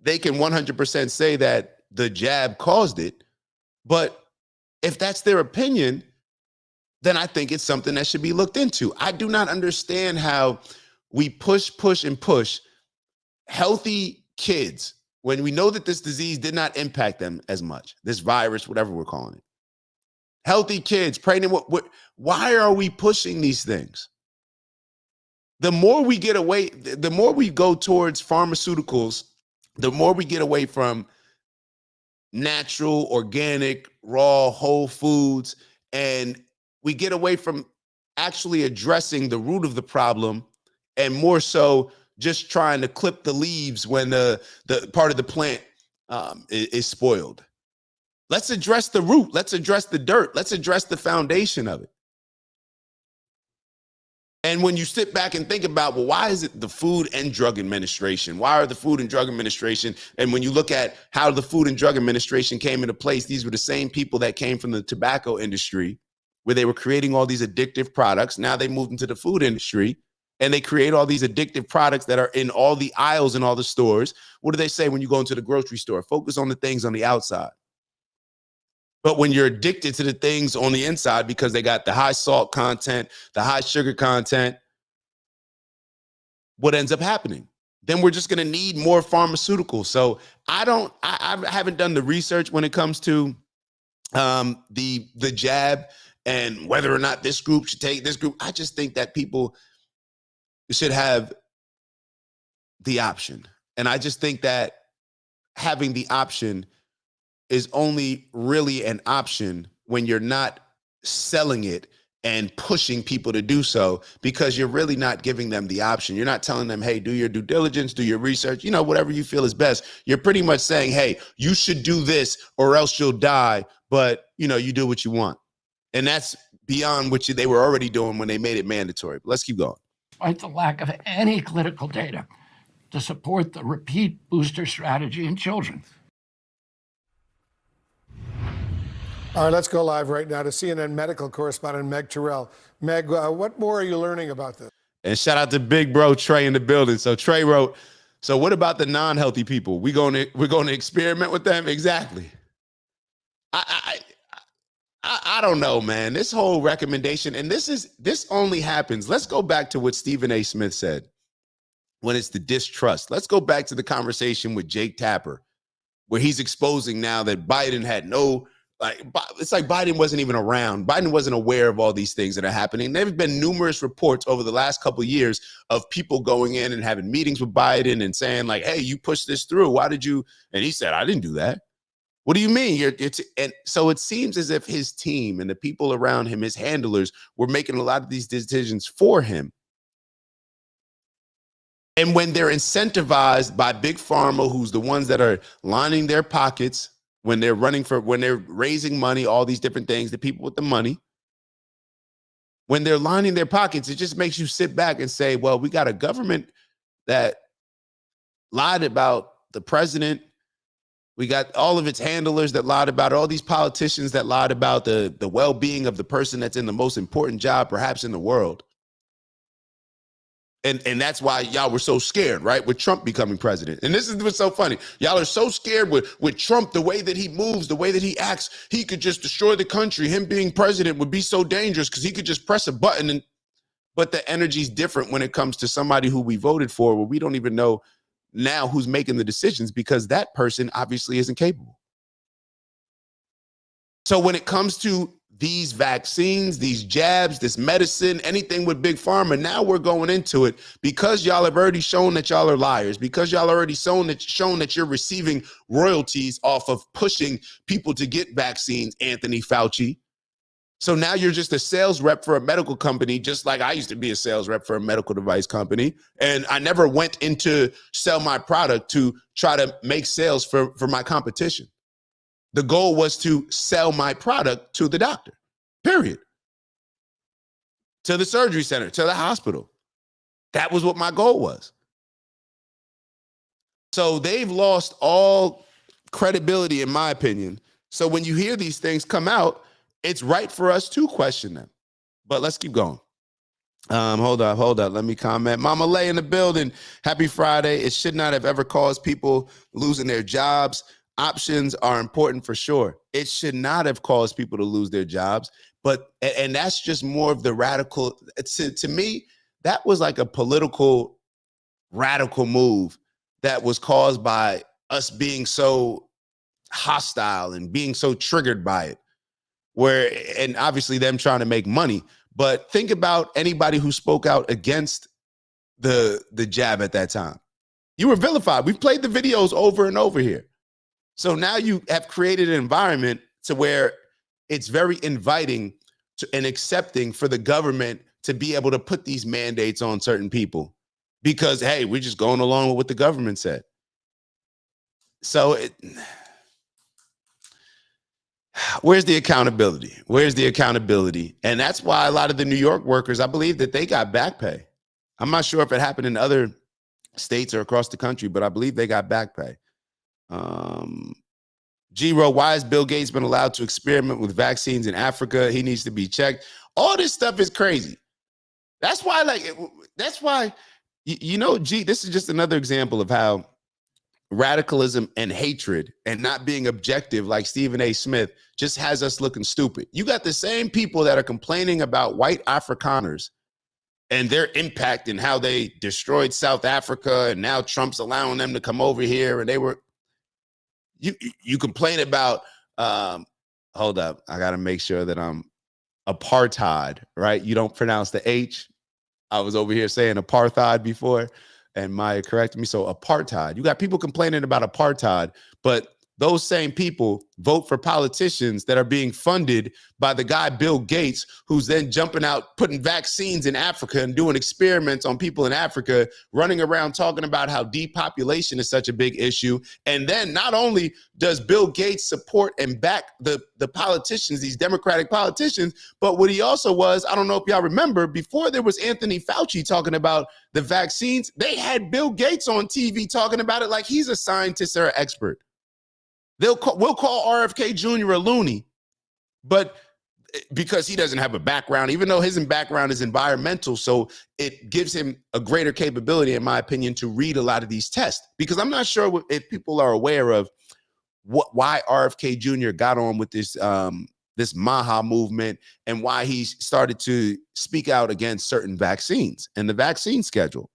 they can 100% say that the jab caused it, but if that's their opinion, then I think it's something that should be looked into. I do not understand how we push healthy kids when we know that this disease did not impact them as much, this virus, whatever we're calling it. Healthy kids, pregnant, why are we pushing these things? The more we get away, the more we go towards pharmaceuticals, the more we get away from natural, organic, raw, whole foods, and we get away from actually addressing the root of the problem, and more so just trying to clip the leaves when the part of the plant is spoiled. Let's address the root. Let's address the dirt. Let's address the foundation of it. And when you sit back and think about, well, why is it the Food and Drug Administration? Why are the Food and Drug Administration? And when you look at how the Food and Drug Administration came into place, these were the same people that came from the tobacco industry where they were creating all these addictive products. Now they moved into the food industry and they create all these addictive products that are in all the aisles in all the stores. What do they say when you go into the grocery store? Focus on the things on the outside. But when you're addicted to the things on the inside because they got the high salt content, the high sugar content, what ends up happening? Then we're just going to need more pharmaceuticals. So I haven't done the research when it comes to the jab and whether or not this group should take this group. I just think that people should have the option. And I just think that having the option is only really an option when you're not selling it and pushing people to do so, because you're really not giving them the option. You're not telling them, hey, do your due diligence, do your research, whatever you feel is best. You're pretty much saying, hey, you should do this or else you'll die, but you do what you want. And that's beyond what they were already doing when they made it mandatory. But let's keep going. Despite the lack of any clinical data to support the repeat booster strategy in children. All right, let's go live right now to CNN medical correspondent Meg Terrell. Meg, what more are you learning about this? And shout out to big bro Trey in the building. So Trey wrote, so what about the non-healthy people? We're going to experiment with them? Exactly. I I don't know, man. This whole recommendation, and this only happens. Let's go back to what Stephen A. Smith said when it's the distrust. Let's go back to the conversation with Jake Tapper, where he's exposing now that Biden had no, it's like Biden wasn't even around. Biden wasn't aware of all these things that are happening. There have been numerous reports over the last couple of years of people going in and having meetings with Biden and saying like, hey, you pushed this through. Why did you? And he said, I didn't do that. What do you mean? And so it seems as if his team and the people around him, his handlers, were making a lot of these decisions for him. And when they're incentivized by Big Pharma, who's the ones that are lining their pockets, when they're raising money, all these different things, the people with the money, when they're lining their pockets, it just makes you sit back and say, well, we got a government that lied about the president. We got all of its handlers that lied about it, all these politicians that lied about the well-being of the person that's in the most important job, perhaps in the world. And that's why y'all were so scared, right? With Trump becoming president. And this is what's so funny. Y'all are so scared with Trump, the way that he moves, the way that he acts. He could just destroy the country. Him being president would be so dangerous because he could just press a button. But the energy's different when it comes to somebody who we voted for, where we don't even know now who's making the decisions because that person obviously isn't capable. So when it comes to these vaccines, these jabs, this medicine, anything with Big Pharma, now we're going into it because y'all have already shown that y'all are liars, because y'all already shown that you're receiving royalties off of pushing people to get vaccines, Anthony Fauci. So now you're just a sales rep for a medical company, just like I used to be a sales rep for a medical device company. And I never went in to sell my product to try to make sales for my competition. The goal was to sell my product to the doctor, period. To the surgery center, to the hospital. That was what my goal was. So they've lost all credibility, in my opinion. So when you hear these things come out, it's right for us to question them. But let's keep going. Hold up. Let me comment. Mama Lay in the building. Happy Friday. It should not have ever caused people losing their jobs. Options are important for sure. It should not have caused people to lose their jobs. And that's just more of the radical. To me, that was like a political radical move that was caused by us being so hostile and being so triggered by it. And obviously them trying to make money. But think about anybody who spoke out against the jab at that time. You were vilified. We've played the videos over and over here. So now you have created an environment to where it's very inviting and accepting for the government to be able to put these mandates on certain people because, hey, we're just going along with what the government said. So where's the accountability? Where's the accountability? And that's why a lot of the New York workers, I believe that they got back pay. I'm not sure if it happened in other states or across the country, but I believe they got back pay. G-Ro, why has Bill Gates been allowed to experiment with vaccines in Africa? He needs to be checked. All this stuff is crazy. That's why, this is just another example of how radicalism and hatred and not being objective like Stephen A. Smith just has us looking stupid. You got the same people that are complaining about white Afrikaners and their impact and how they destroyed South Africa, and now Trump's allowing them to come over here, and they were. You complain about, hold up, I got to make sure that I'm apartheid, right? You don't pronounce the H. I was over here saying apartheid before, and Maya corrected me. So apartheid, you got people complaining about apartheid, but those same people vote for politicians that are being funded by the guy, Bill Gates, who's then jumping out, putting vaccines in Africa and doing experiments on people in Africa, running around talking about how depopulation is such a big issue. And then not only does Bill Gates support and back the politicians, these Democratic politicians, but what he also was, I don't know if y'all remember, before there was Anthony Fauci talking about the vaccines, they had Bill Gates on TV talking about it like he's a scientist or an expert. We'll call RFK Jr. a loony, but because he doesn't have a background, even though his background is environmental, so it gives him a greater capability, in my opinion, to read a lot of these tests. Because I'm not sure if people are aware of why RFK Jr. got on with this this Maha movement and why he started to speak out against certain vaccines and the vaccine schedule.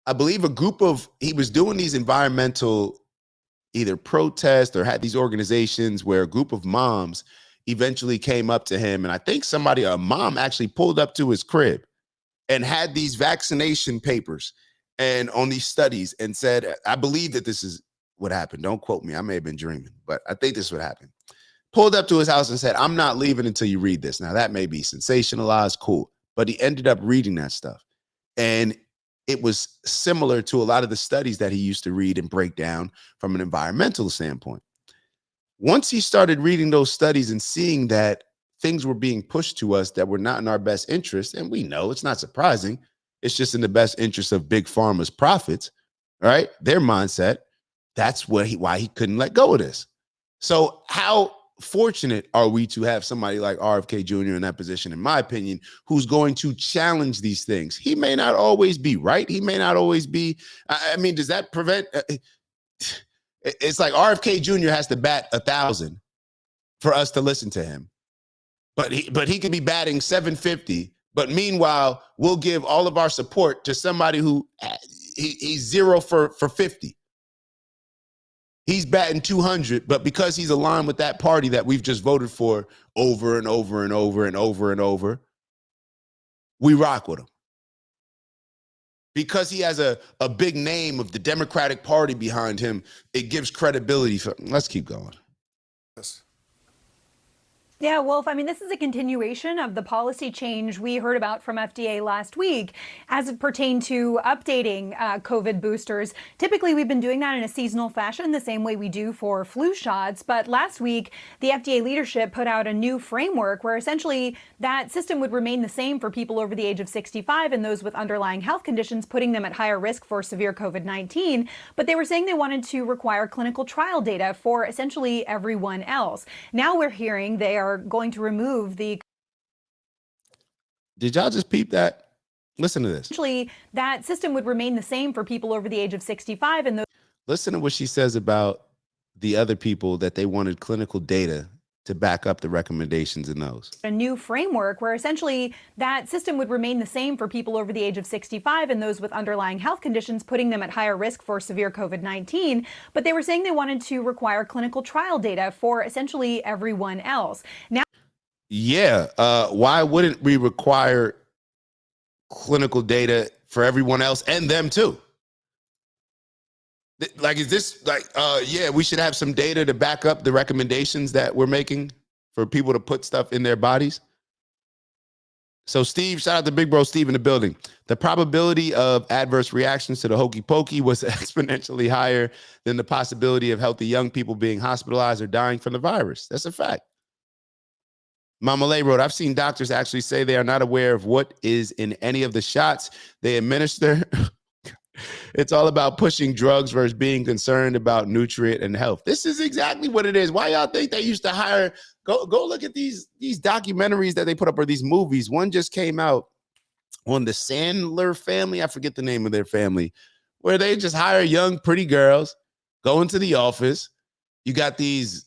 I believe he was doing these environmental either protests or had these organizations where a group of moms eventually came up to him. And I think a mom actually pulled up to his crib and had these vaccination papers and on these studies and said, I believe that this is what happened. Don't quote me. I may have been dreaming, but I think this is what happened. Pulled up to his house and said, I'm not leaving until you read this. Now that may be sensationalized, cool. But he ended up reading that stuff. And it was similar to a lot of the studies that he used to read and break down from an environmental standpoint. Once he started reading those studies and seeing that things were being pushed to us that were not in our best interest, and we know it's not surprising, it's just in the best interest of big pharma's profits, right? Their mindset, that's why he couldn't let go of this. So how fortunate are we to have somebody like RFK Jr. in that position, in my opinion, who's going to challenge these things? He may not always be right. He may not always be, I mean, does that prevent, it's like RFK Jr. has to bat 1,000 for us to listen to him. But he could be batting 750, but meanwhile, we'll give all of our support to somebody who he's 0 for 50. He's batting 200, but because he's aligned with that party that we've just voted for over and over and over and over and over, we rock with him. Because he has a big name of the Democratic Party behind him, it gives credibility. Let's keep going. Yes. Yeah, Wolf, I mean, this is a continuation of the policy change we heard about from FDA last week as it pertained to updating COVID boosters. Typically, we've been doing that in a seasonal fashion, the same way we do for flu shots. But last week, the FDA leadership put out a new framework where essentially that system would remain the same for people over the age of 65 and those with underlying health conditions, putting them at higher risk for severe COVID-19. But they were saying they wanted to require clinical trial data for essentially everyone else. Now we're hearing they are going to remove the. Did y'all just peep that? Listen to this. Essentially, that system would remain the same for people over the age of 65 and those. Listen to what she says about the other people that they wanted clinical data to back up the recommendations in those. A new framework where essentially that system would remain the same for people over the age of 65 and those with underlying health conditions, putting them at higher risk for severe COVID-19. But they were saying they wanted to require clinical trial data for essentially everyone else. Now, yeah, why wouldn't we require clinical data for everyone else and them too? Like, is this like, yeah, we should have some data to back up the recommendations that we're making for people to put stuff in their bodies? So Steve, shout out to Big Bro Steve in the building. The probability of adverse reactions to the hokey pokey was exponentially higher than the possibility of healthy young people being hospitalized or dying from the virus. That's a fact. Mama Lay wrote, I've seen doctors actually say they are not aware of what is in any of the shots they administer. It's all about pushing drugs versus being concerned about nutrient and health. This is exactly what it is. Why y'all think they used to hire? Go look at these documentaries that they put up, or these movies. One just came out on the Sandler family. I forget the name of their family, where they just hire young, pretty girls, go into the office. You got these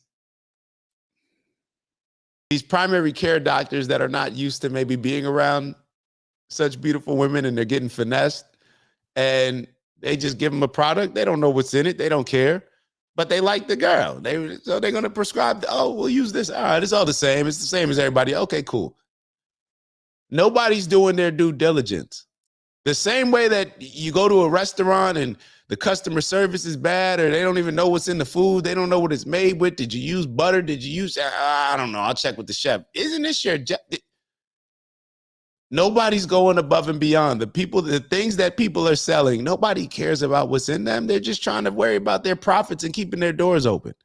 primary care doctors that are not used to maybe being around such beautiful women, and they're getting finessed. And they just give them a product. They don't know what's in it. They don't care, but they like the girl. So they're going to prescribe, oh, we'll use this. All right, it's all the same. It's the same as everybody. Okay, cool. Nobody's doing their due diligence. The same way that you go to a restaurant and the customer service is bad, or they don't even know what's in the food. They don't know what it's made with. Did you use butter? Did you use, I don't know. I'll check with the chef. Isn't this your job? Nobody's going above and beyond. The things that people are selling, nobody cares about what's in them. They're just trying to worry about their profits and keeping their doors open.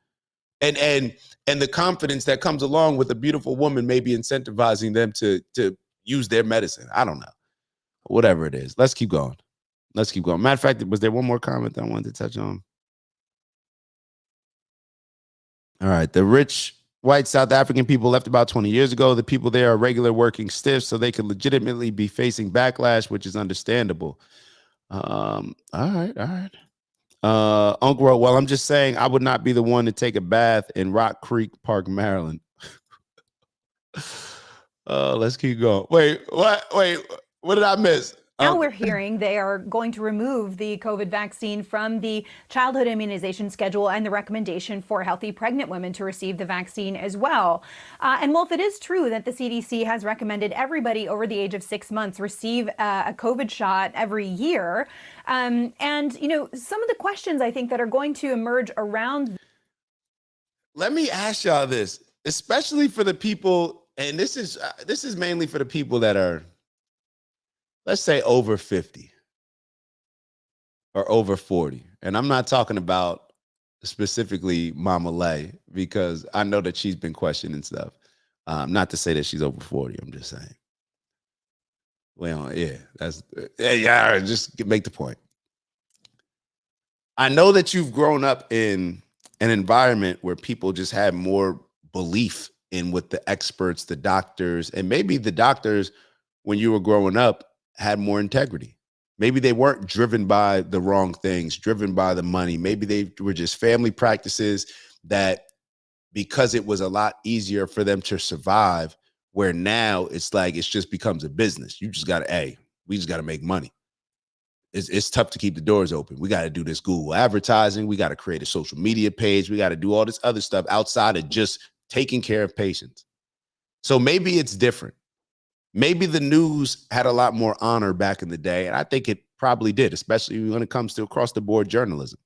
And the confidence that comes along with a beautiful woman maybe incentivizing them to use their medicine. I don't know. Whatever it is. Let's keep going. Let's keep going. Matter of fact, was there one more comment that I wanted to touch on? All right. The rich white South African people left about 20 years ago. The people there are regular working stiffs, so they could legitimately be facing backlash, which is understandable. All right. Uncle Ro, well, I'm just saying I would not be the one to take a bath in Rock Creek Park, Maryland. Let's keep going. Wait, what? Wait, what did I miss? Now we're hearing they are going to remove the COVID vaccine from the childhood immunization schedule and the recommendation for healthy pregnant women to receive the vaccine as well. And Wolf, it is true that the CDC has recommended everybody over the age of 6 months receive a COVID shot every year. And, you know, some of the questions I think that are going to emerge around. Let me ask y'all this, especially for the people, and this is mainly for the people that are, let's say, over 50 or over 40. And I'm not talking about specifically Mama Lay, because I know that she's been questioned and stuff. Not to say that she's over 40. I'm just saying. Well, yeah, just make the point. I know that you've grown up in an environment where people just had more belief in what the experts, the doctors, and maybe the doctors when you were growing up had more integrity. Maybe they weren't driven by the wrong things, driven by the money. Maybe they were just family practices that, because it was a lot easier for them to survive, where now it's like it just becomes a business. You just got to, we just got to make money. It's tough to keep the doors open. We got to do this Google advertising. We got to create a social media page. We got to do all this other stuff outside of just taking care of patients. So maybe it's different. Maybe the news had a lot more honor back in the day, and I think it probably did, especially when it comes to across the board journalism.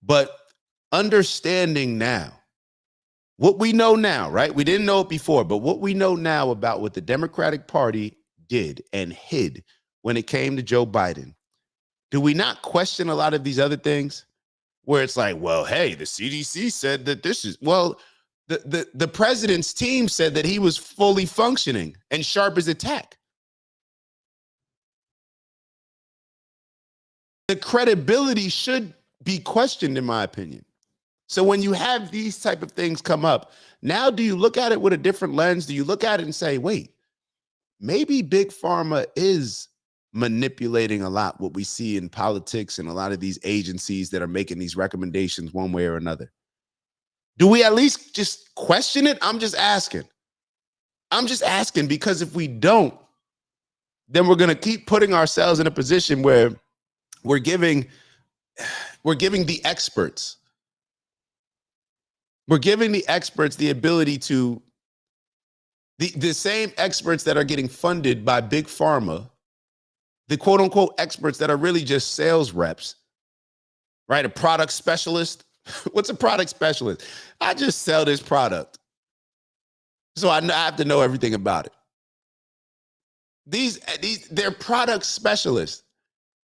But understanding now, what we know now, right? We didn't know it before, but what we know now about what the Democratic Party did and hid when it came to Joe Biden, do we not question a lot of these other things where it's like, well, hey, the CDC said that this is, well, the president's team said that he was fully functioning and sharp as a tack. The credibility should be questioned, in my opinion. So when you have these type of things come up, now do you look at it with a different lens? Do you look at it and say, wait, maybe Big Pharma is manipulating a lot what we see in politics and a lot of these agencies that are making these recommendations one way or another? Do we at least just question it? I'm just asking. I'm just asking, because if we don't, then we're going to keep putting ourselves in a position where we're giving the experts, the ability to, the same experts that are getting funded by Big Pharma, the quote unquote experts that are really just sales reps, right? A product specialist. What's a product specialist? I just sell this product, so I have to know everything about it. They're product specialists.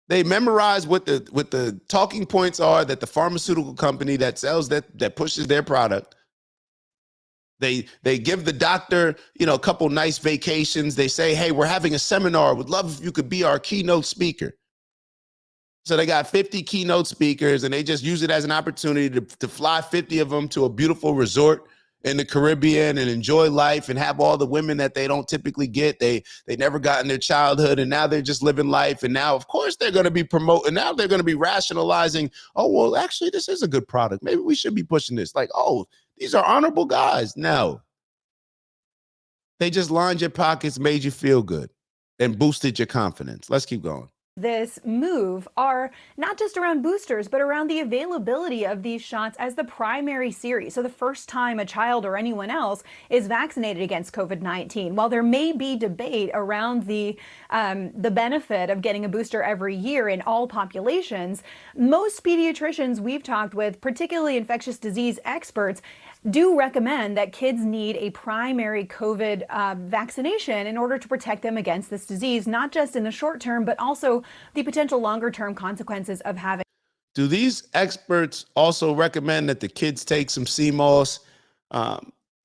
They memorize what the talking points are that the pharmaceutical company that sells that pushes their product. They give the doctor, a couple nice vacations. They say, hey, we're having a seminar. Would love if you could be our keynote speaker. So they got 50 keynote speakers, and they just use it as an opportunity to fly 50 of them to a beautiful resort in the Caribbean and enjoy life and have all the women that they don't typically get. They never got in their childhood, and now they're just living life. And now, of course, they're going to be promoting. Now they're going to be rationalizing, oh, well, actually, this is a good product. Maybe we should be pushing this. Like, oh, these are honorable guys. No. They just lined your pockets, made you feel good, and boosted your confidence. Let's keep going. This move are not just around boosters, but around the availability of these shots as the primary series. So the first time a child or anyone else is vaccinated against COVID-19. While there may be debate around the benefit of getting a booster every year in all populations, most pediatricians we've talked with, particularly infectious disease experts, do recommend that kids need a primary COVID vaccination in order to protect them against this disease, not just in the short term, but also the potential longer term consequences of having. Do these experts also recommend that the kids take some CMOS,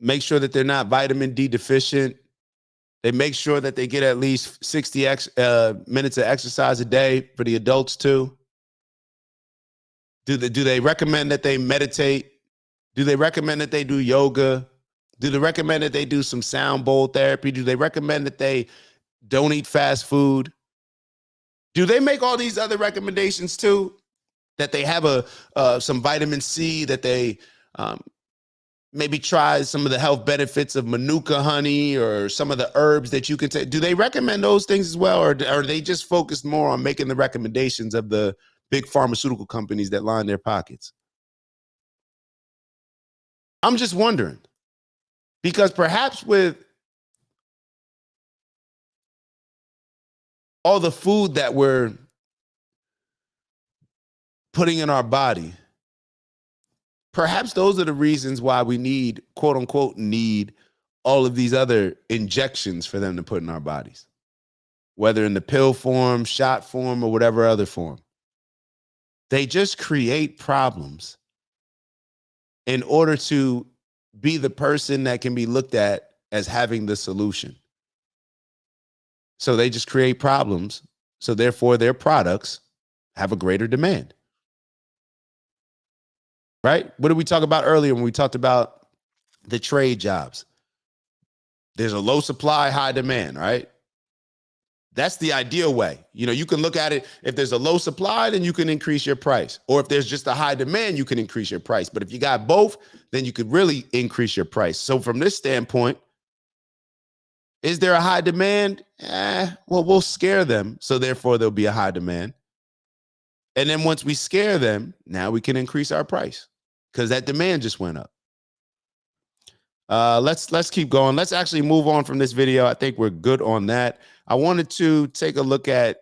make sure that they're not vitamin D deficient? They make sure that they get at least 60 minutes of exercise a day for the adults too? Do they recommend that they meditate? Do they recommend that they do yoga? Do they recommend that they do some sound bowl therapy? Do they recommend that they don't eat fast food? Do they make all these other recommendations too? that they have some vitamin C, that they maybe try some of the health benefits of manuka honey or some of the herbs that you can take. Do they recommend those things as well, or are they just focused more on making the recommendations of the big pharmaceutical companies that line their pockets? I'm just wondering, because perhaps with all the food that we're putting in our body, perhaps those are the reasons why we need, quote unquote, need all of these other injections for them to put in our bodies, whether in the pill form, shot form, or whatever other form. They just create problems in order to be the person that can be looked at as having the solution. So they just create problems. So therefore their products have a greater demand. Right? What did we talk about earlier when we talked about the trade jobs? There's a low supply, high demand, right? That's the ideal way. You know, you can look at it, if there's a low supply, then you can increase your price. Or if there's just a high demand, you can increase your price. But if you got both, then you could really increase your price. So from this standpoint, is there a high demand? Well, we'll scare them. So therefore there'll be a high demand. And then once we scare them, now we can increase our price because that demand just went up. Let's keep going. Let's actually move on from this video. I think we're good on that. I wanted to take a look at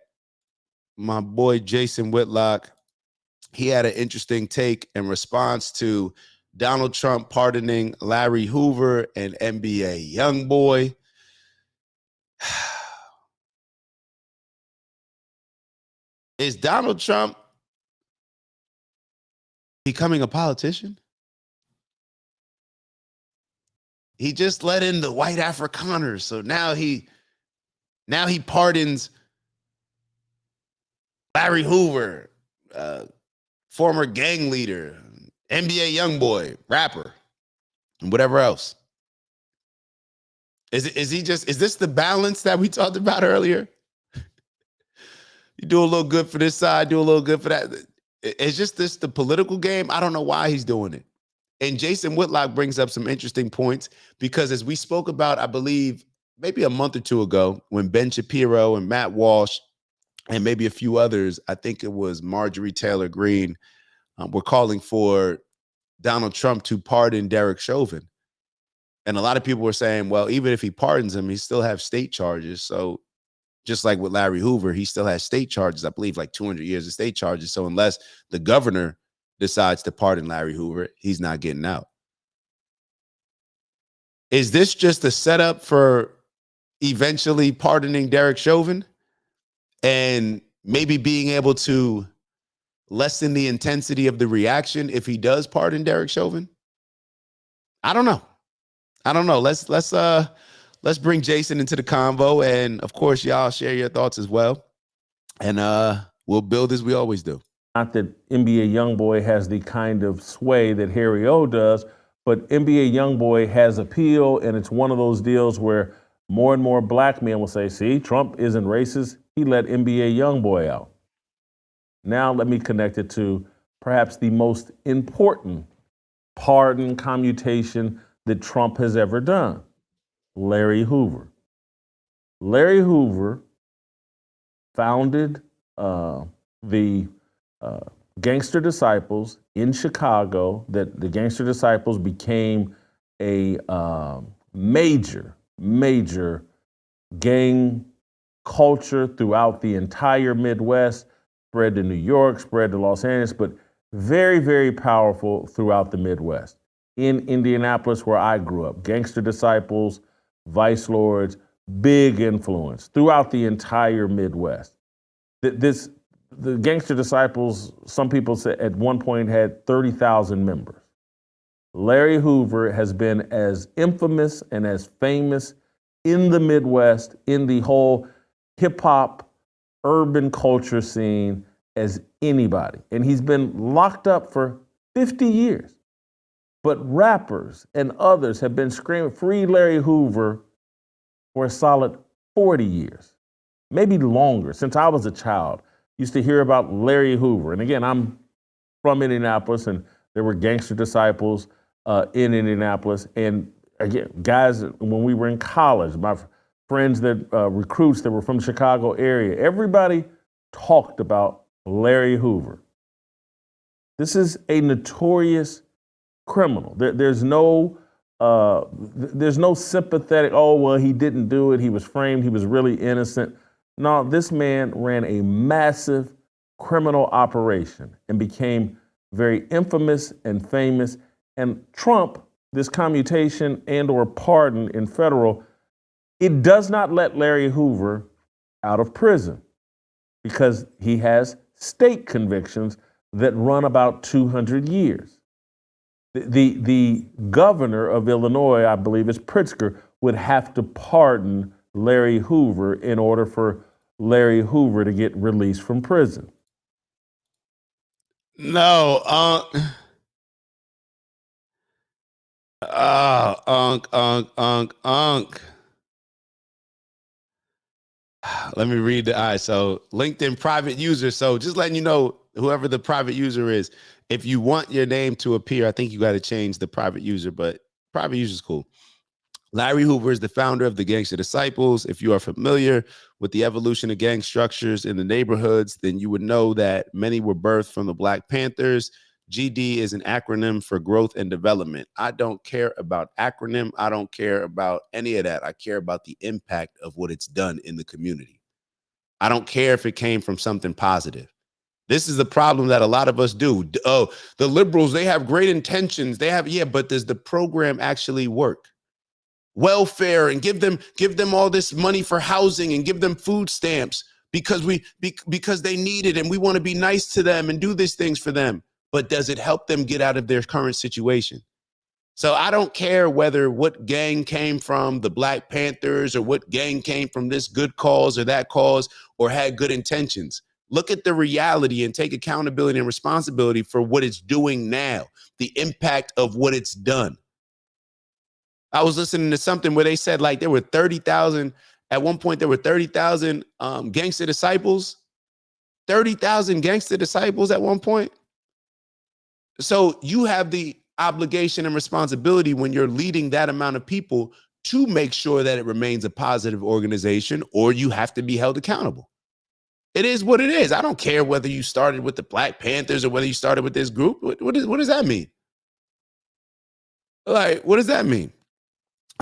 my boy Jason Whitlock. He had an interesting take in response to Donald Trump pardoning Larry Hoover and NBA YoungBoy. Is Donald Trump becoming a politician? He just let in the white Afrikaners, so now he pardons Larry Hoover, former gang leader, NBA YoungBoy, rapper, and whatever else. Is this the balance that we talked about earlier? You do a little good for this side, do a little good for that. Is just this the political game? I don't know why he's doing it. And Jason Whitlock brings up some interesting points because as we spoke about, I believe maybe a month or two ago, when Ben Shapiro and Matt Walsh and maybe a few others, I think it was Marjorie Taylor Greene, were calling for Donald Trump to pardon Derek Chauvin. And a lot of people were saying, well, even if he pardons him, he still have state charges. So just like with Larry Hoover, he still has state charges, I believe like 200 years of state charges. So unless the governor decides to pardon Larry Hoover, he's not getting out. Is this just a setup for eventually pardoning Derek Chauvin and maybe being able to lessen the intensity of the reaction if he does pardon Derek Chauvin? I don't know. Let's bring Jason into the convo, and of course, y'all share your thoughts as well, and we'll build as we always do. Not that NBA YoungBoy has the kind of sway that Harry O does, but NBA YoungBoy has appeal, and it's one of those deals where more and more black men will say, see, Trump isn't racist. He let NBA YoungBoy out. Now let me connect it to perhaps the most important pardon commutation that Trump has ever done, Larry Hoover. Larry Hoover founded the Gangster Disciples in Chicago. That the Gangster Disciples became a major gang culture throughout the entire Midwest, spread to New York, spread to Los Angeles, but very, very powerful throughout the Midwest. In Indianapolis, where I grew up, Gangster Disciples, Vice Lords, big influence throughout the entire Midwest. The Gangster Disciples, some people say at one point had 30,000 members. Larry Hoover has been as infamous and as famous in the Midwest, in the whole hip hop, urban culture scene as anybody. And he's been locked up for 50 years. But rappers and others have been screaming, free Larry Hoover, for a solid 40 years, maybe longer. Since I was a child, used to hear about Larry Hoover. And again, I'm from Indianapolis, and there were gangster disciples in Indianapolis. And again, guys, when we were in college, my friends that recruits that were from the Chicago area, everybody talked about Larry Hoover. This is a notorious criminal. There's no sympathetic, oh, well, he didn't do it. He was framed. He was really innocent. No, this man ran a massive criminal operation and became very infamous and famous. And Trump, this commutation and or pardon in federal, it does not let Larry Hoover out of prison because he has state convictions that run about 200 years. The governor of Illinois, I believe is Pritzker, would have to pardon Larry Hoover in order for Larry Hoover to get released from prison. No, Unk. Let me read the eye. So LinkedIn private user. So just letting you know, whoever the private user is, if you want your name to appear, I think you got to change the private user, but private user is cool. Larry Hoover is the founder of the Gangster Disciples. If you are familiar with the evolution of gang structures in the neighborhoods, then you would know that many were birthed from the Black Panthers. GD is an acronym for growth and development. I don't care about acronym. I don't care about any of that. I care about the impact of what it's done in the community. I don't care if it came from something positive. This is the problem that a lot of us do. Oh, the liberals, they have great intentions. They have, yeah, but does the program actually work? Welfare, and give them all this money for housing and give them food stamps because they need it and we want to be nice to them and do these things for them. But does it help them get out of their current situation? So I don't care what gang came from the Black Panthers or what gang came from this good cause or that cause or had good intentions. Look at the reality and take accountability and responsibility for what it's doing now, the impact of what it's done. I was listening to something where they said like there were 30,000, at one point there were 30,000 gangster disciples, 30,000 gangster disciples at one point. So you have the obligation and responsibility when you're leading that amount of people to make sure that it remains a positive organization, or you have to be held accountable. It is what it is. I don't care whether you started with the Black Panthers or whether you started with this group. What does that mean? Like, what does that mean?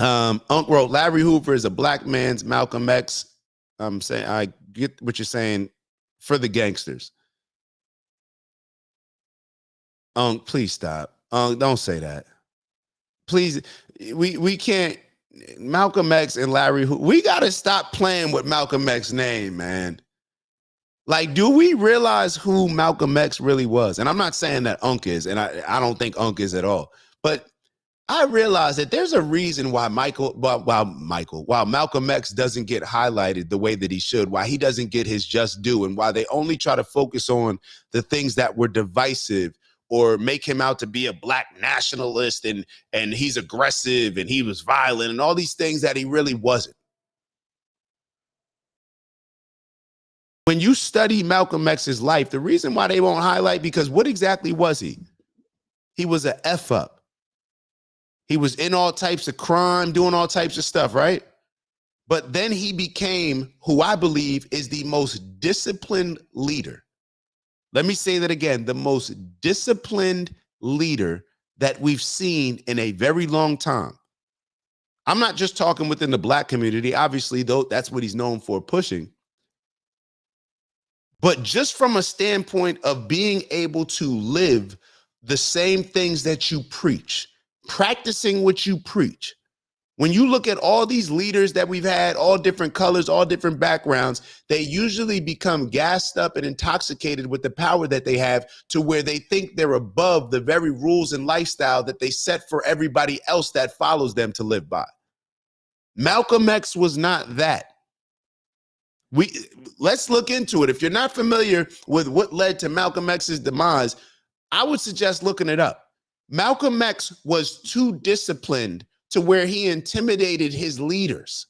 Unc wrote, Larry Hoover is a black man's Malcolm X. I'm saying, I get what you're saying for the gangsters. Please stop. Don't say that. Please, we can't. Malcolm X and Larry Hoover, we got to stop playing with Malcolm X's name, man. Like, do we realize who Malcolm X really was? And I'm not saying that Unc is, and I don't think Unc is at all. But I realize that there's a reason why while Malcolm X doesn't get highlighted the way that he should, why he doesn't get his just due, and why they only try to focus on the things that were divisive or make him out to be a black nationalist and he's aggressive and he was violent and all these things that he really wasn't. When you study Malcolm X's life, the reason why they won't highlight, because what exactly was he? He was a F up. He was in all types of crime, doing all types of stuff, right? But then he became who I believe is the most disciplined leader. Let me say that again, the most disciplined leader that we've seen in a very long time. I'm not just talking within the black community, obviously, though, that's what he's known for pushing. But just from a standpoint of being able to live the same things that you preach, practicing what you preach. When you look at all these leaders that we've had, all different colors, all different backgrounds, they usually become gassed up and intoxicated with the power that they have to where they think they're above the very rules and lifestyle that they set for everybody else that follows them to live by. Malcolm X was not that. Let's look into it. If you're not familiar with what led to Malcolm X's demise, I would suggest looking it up. Malcolm X was too disciplined to where he intimidated his leaders.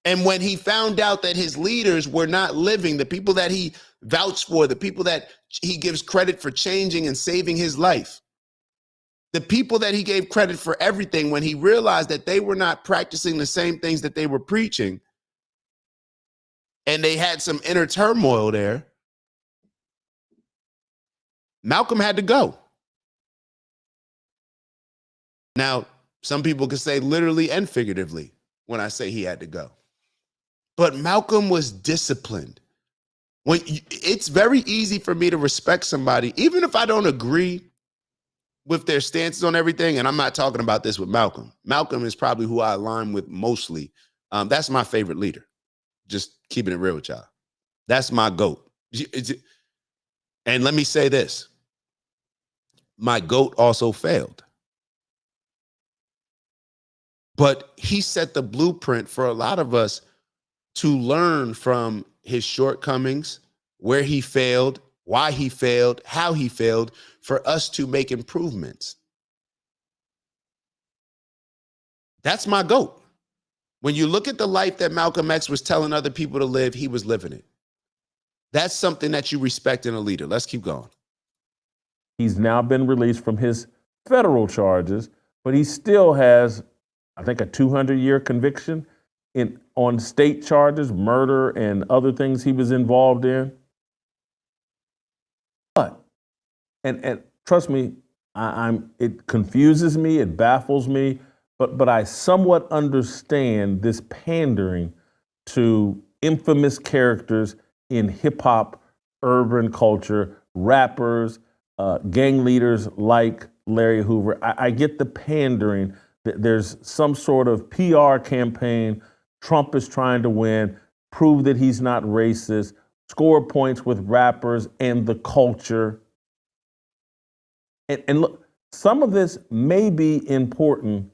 And when he found out that his leaders were not living, the people that he vouch for, the people that he gives credit for changing and saving his life, the people that he gave credit for everything, when he realized that they were not practicing the same things that they were preaching, and they had some inner turmoil there, Malcolm had to go. Now, some people could say literally and figuratively when I say he had to go. But Malcolm was disciplined. It's very easy for me to respect somebody, even if I don't agree with their stances on everything. And I'm not talking about this with Malcolm. Malcolm is probably who I align with mostly. That's my favorite leader. Just keeping it real with y'all. That's my GOAT. And let me say this. My GOAT also failed. But he set the blueprint for a lot of us to learn from his shortcomings, where he failed, why he failed, how he failed, for us to make improvements. That's my GOAT. When you look at the life that Malcolm X was telling other people to live, he was living it. That's something that you respect in a leader. Let's keep going. He's now been released from his federal charges, but he still has, I think, a 200-year conviction on state charges, murder and other things he was involved in. But, and trust me, it confuses me, it baffles me, but I somewhat understand this pandering to infamous characters in hip hop, urban culture, rappers, gang leaders like Larry Hoover. I get the pandering. There's some sort of PR campaign. Trump is trying to win, prove that he's not racist, score points with rappers and the culture. And look, some of this may be important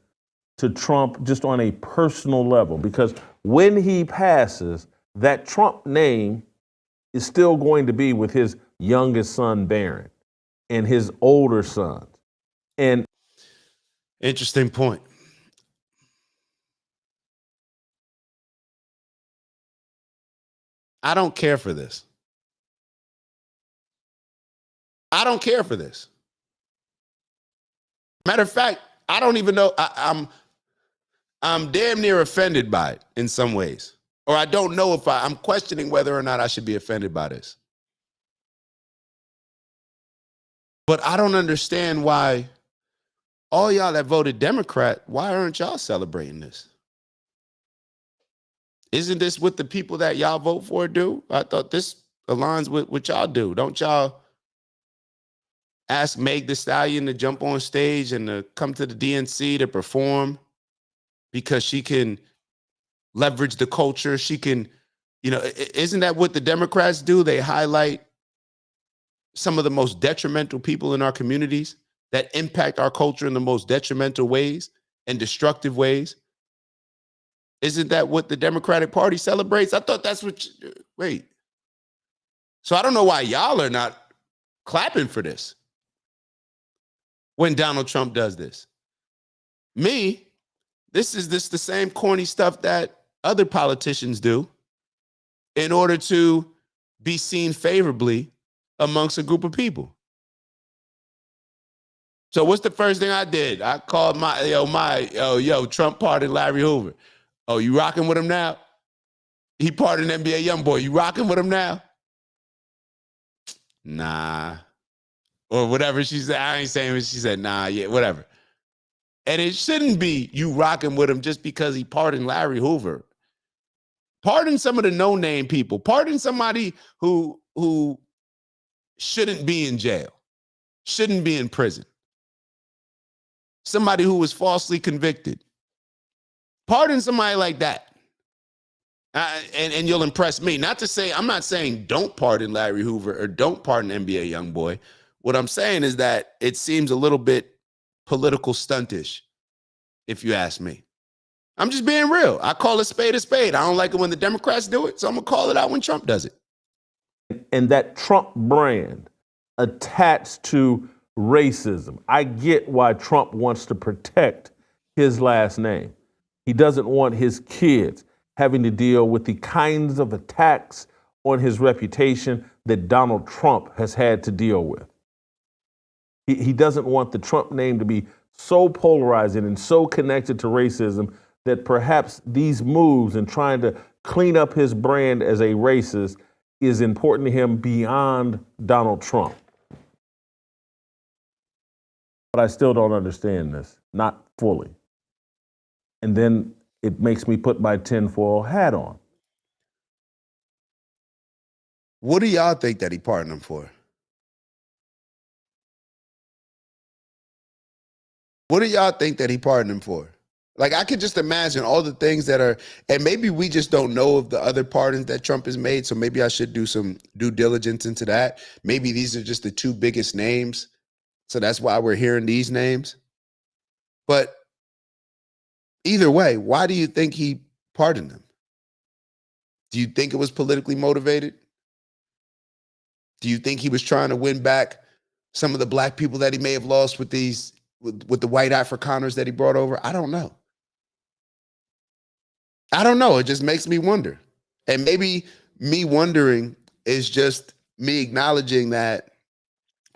to Trump just on a personal level, because when he passes, that Trump name is still going to be with his youngest son, Barron, and his older sons. And interesting point. I don't care for this. I don't care for this. Matter of fact, I don't even know. I'm damn near offended by it in some ways. Or I don't know if I'm questioning whether or not I should be offended by this. But I don't understand why all y'all that voted Democrat, why aren't y'all celebrating this? Isn't this what the people that y'all vote for do? I thought this aligns with what y'all do. Don't y'all ask Meg Thee Stallion to jump on stage and to come to the DNC to perform because she can leverage the culture? She can, isn't that what the Democrats do? They highlight some of the most detrimental people in our communities that impact our culture in the most detrimental ways and destructive ways. Isn't that what the Democratic Party celebrates? I thought that's what, wait. So I don't know why y'all are not clapping for this when Donald Trump does this. Me, this is the same corny stuff that other politicians do in order to be seen favorably amongst a group of people. So what's the first thing I did? I called Trump pardoned Larry Hoover. Oh, you rocking with him now? He pardoned NBA YoungBoy. You rocking with him now? Nah. Or whatever she said. I ain't saying what she said. Nah, yeah, whatever. And it shouldn't be you rocking with him just because he pardoned Larry Hoover. Pardon some of the no-name people. Pardon somebody who shouldn't be in jail, shouldn't be in prison. Somebody who was falsely convicted. Pardon somebody like that. And you'll impress me. Not to say, I'm not saying don't pardon Larry Hoover or don't pardon NBA YoungBoy. What I'm saying is that it seems a little bit political stuntish, if you ask me. I'm just being real. I call a spade a spade. I don't like it when the Democrats do it, so I'm going to call it out when Trump does it. And that Trump brand attached to racism. I get why Trump wants to protect his last name. He doesn't want his kids having to deal with the kinds of attacks on his reputation that Donald Trump has had to deal with. He doesn't want the Trump name to be so polarizing and so connected to racism that perhaps these moves and trying to clean up his brand as a racist is important to him beyond Donald Trump. But I still don't understand this, not fully. And then it makes me put my tinfoil hat on. What do y'all think that he pardoned him for? What do y'all think that he pardoned him for? Like, I could just imagine all the things that are, and maybe we just don't know of the other pardons that Trump has made, so maybe I should do some due diligence into that. Maybe these are just the two biggest names, so that's why we're hearing these names. But either way, why do you think he pardoned them? Do you think it was politically motivated? Do you think he was trying to win back some of the black people that he may have lost with these, with the white Afrikaners that he brought over? I don't know. I don't know. It just makes me wonder. And maybe me wondering is just me acknowledging that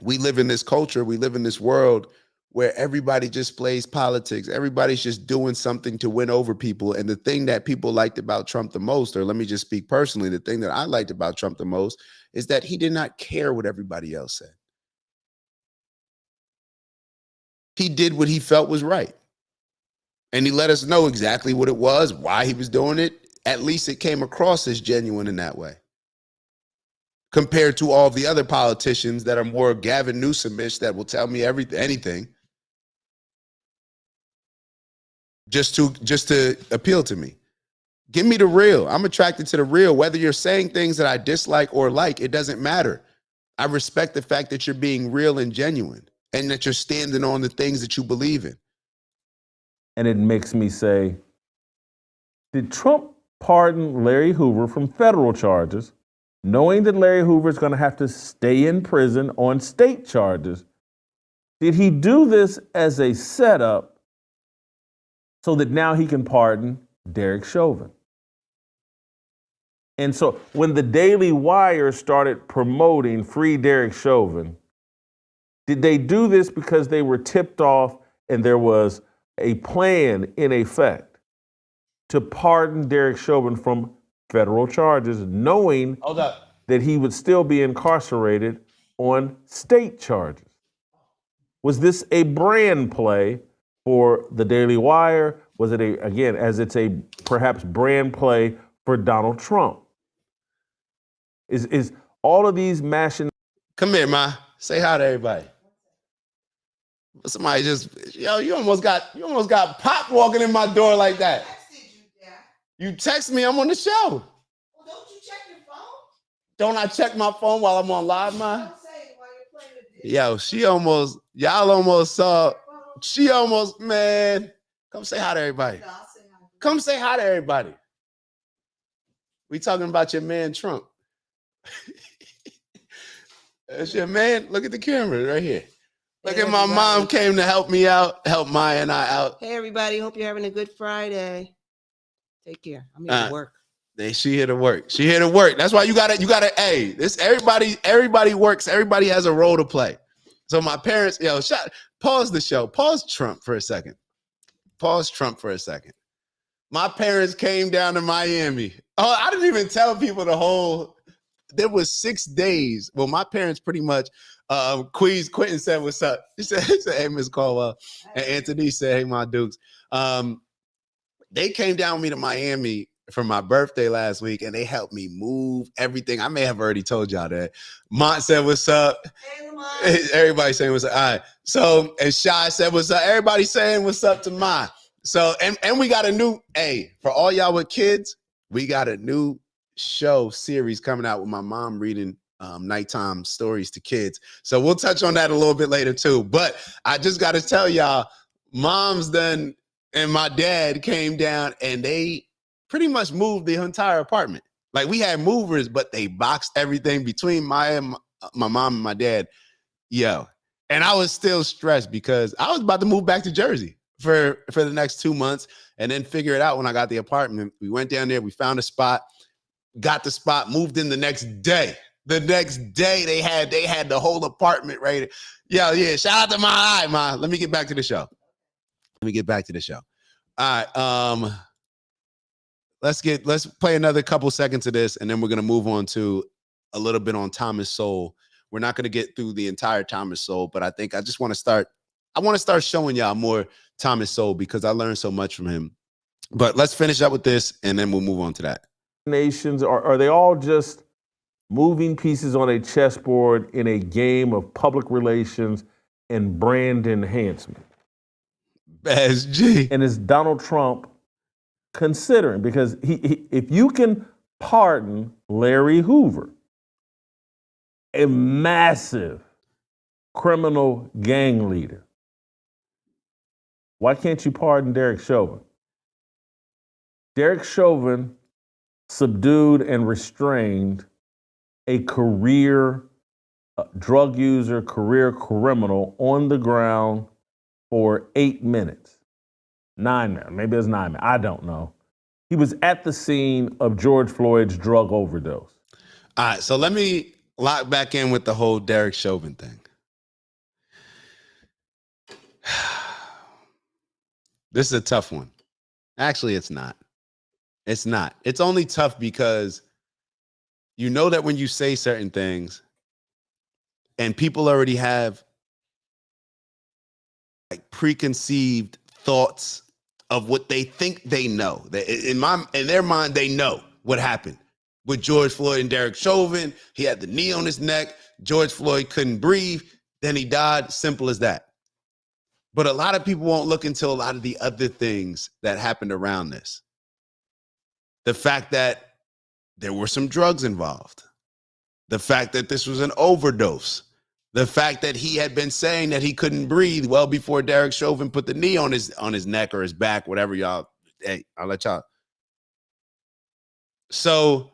we live in this culture, we live in this world where everybody just plays politics. Everybody's just doing something to win over people. And the thing that people liked about Trump the most, or let me just speak personally, the thing that I liked about Trump the most is that he did not care what everybody else said. He did what he felt was right. And he let us know exactly what it was, why he was doing it. At least it came across as genuine in that way. Compared to all the other politicians that are more Gavin Newsom-ish that will tell me anything just to appeal to me. Give me the real. I'm attracted to the real. Whether you're saying things that I dislike or like, it doesn't matter. I respect the fact that you're being real and genuine and that you're standing on the things that you believe in. And it makes me say, did Trump pardon Larry Hoover from federal charges, knowing that Larry Hoover is going to have to stay in prison on state charges? Did he do this as a setup so that now he can pardon Derek Chauvin? And so when the Daily Wire started promoting Free Derek Chauvin, did they do this because they were tipped off and there was a plan in effect to pardon Derek Chauvin from federal charges, knowing that he would still be incarcerated on state charges? Was this a brand play for the Daily Wire? Was it as it's a perhaps brand play for Donald Trump? Is all of these mashing? Come here, Ma. Say hi to everybody. Somebody just, you almost got Pop walking in my door like that. You text me, I'm on the show. Well, don't you check your phone? Don't I check my phone while I'm on live, Ma? Don't say it while you're playing the video. Y'all almost saw, man. Come say hi to everybody. No, I'll say hi. Come say hi to everybody. We talking about your man, Trump. That's your man. Look at the camera right here. Look at my mom came to help me out, help Maya and I out. Hey, everybody. Hope you're having a good Friday. Take care. I'm here to work. She here to work. She here to work. That's why you gotta, hey, this everybody works. Everybody has a role to play. So my parents, pause the show. Pause Trump for a second. My parents came down to Miami. Oh, I didn't even tell people there was 6 days. Well, my parents pretty much, Quentin said, what's up? He said, hey, Miss Caldwell. And Anthony said, hey, my Dukes. They came down with me to Miami for my birthday last week, and they helped me move everything. I may have already told y'all that. Mont said, what's up? Hey, Lamont. Everybody saying what's up. All right. So, and Shy said, what's up? Everybody saying what's up to Ma. So, and we got a new, for all y'all with kids, we got a new show series coming out with my mom reading nighttime stories to kids. So we'll touch on that a little bit later too. But I just got to tell y'all, Mom's done and my dad came down and they pretty much moved the entire apartment. Like, we had movers, but they boxed everything between my mom and my dad. And I was still stressed because I was about to move back to Jersey for the next 2 months and then figure it out when I got the apartment. We went down there, we found a spot. got the spot, moved in the next day. The next day they had the whole apartment ready. Yeah. Shout out to my eye, Ma. Let me get back to the show. All right. Let's play another couple seconds of this, and then we're gonna move on to a little bit on Thomas Sowell. We're not gonna get through the entire Thomas Sowell, but I think I just want to start. I want to start showing y'all more Thomas Sowell because I learned so much from him. But let's finish up with this, and then we'll move on to that. Nations, are they all just moving pieces on a chessboard in a game of public relations and brand enhancement? SG. And is Donald Trump considering, because he if you can pardon Larry Hoover, a massive criminal gang leader, why can't you pardon Derek Chauvin? Derek Chauvin subdued and restrained a career drug user, career criminal on the ground for 8 minutes. 9 minutes, maybe it's 9 minutes, I don't know. He was at the scene of George Floyd's drug overdose. All right, so let me lock back in with the whole Derek Chauvin thing. This is a tough one. Actually, it's not. It's not. It's only tough because you know that when you say certain things and people already have like preconceived thoughts of what they think they know. In their mind, they know what happened with George Floyd and Derek Chauvin. He had the knee on his neck. George Floyd couldn't breathe. Then he died. Simple as that. But a lot of people won't look into a lot of the other things that happened around this. The fact that there were some drugs involved. The fact that this was an overdose. The fact that he had been saying that he couldn't breathe well before Derek Chauvin put the knee on his neck or his back, whatever y'all. Hey, I'll let y'all. So,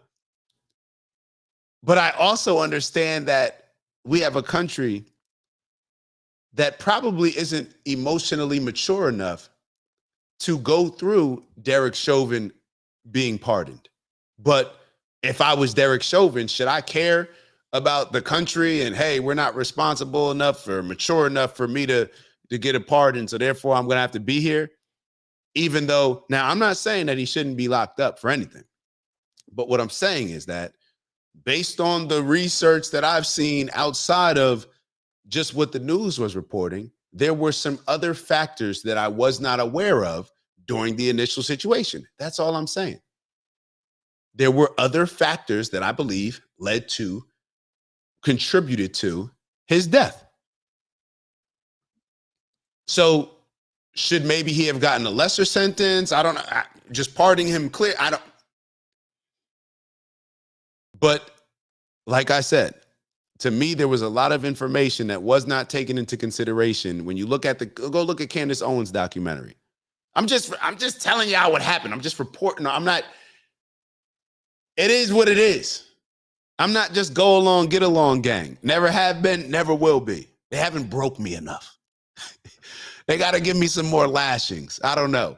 but I also understand that we have a country that probably isn't emotionally mature enough to go through Derek Chauvin being pardoned. But if I was Derek Chauvin, should I care about the country and, hey, we're not responsible enough or mature enough for me to get a pardon, so therefore I'm going to have to be here? Even though, now I'm not saying that he shouldn't be locked up for anything. But what I'm saying is that based on the research that I've seen outside of just what the news was reporting, there were some other factors that I was not aware of during the initial situation. That's all I'm saying. There were other factors that I believe contributed to his death. So should maybe he have gotten a lesser sentence? I don't know. Just pardoning him clear. I don't. But like I said, to me, there was a lot of information that was not taken into consideration when you look at go look at Candace Owens' documentary. I'm just telling y'all what happened. I'm just reporting. It is what it is. I'm not just go along, get along gang. Never have been, never will be. They haven't broke me enough. They got to give me some more lashings. I don't know.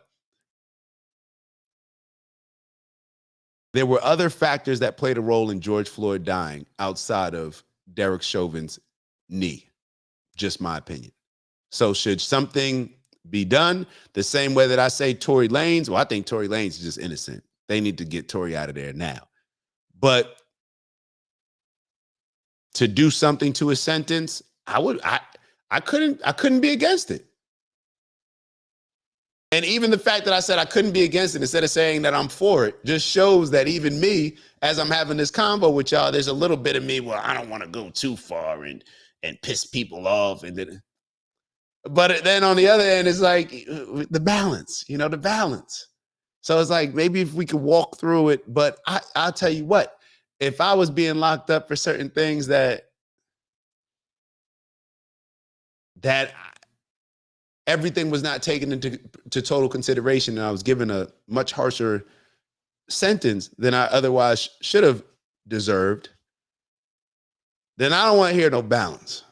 There were other factors that played a role in George Floyd dying outside of Derek Chauvin's knee. Just my opinion. So should something be done the same way that I say Tory Lanez? Well, I think Tory Lanez is just innocent. They need to get Tory out of there now. But to do something to his sentence, I couldn't be against it. And even the fact that I said I couldn't be against it instead of saying that I'm for it just shows that even me, as I'm having this convo with y'all, there's a little bit of me, well, I don't want to go too far and piss people off. But then on the other end, it's like the balance, the balance. So it's like, maybe if we could walk through it, but I'll tell you what, if I was being locked up for certain things that everything was not taken into total consideration and I was given a much harsher sentence than I otherwise should have deserved, then I don't want to hear no balance.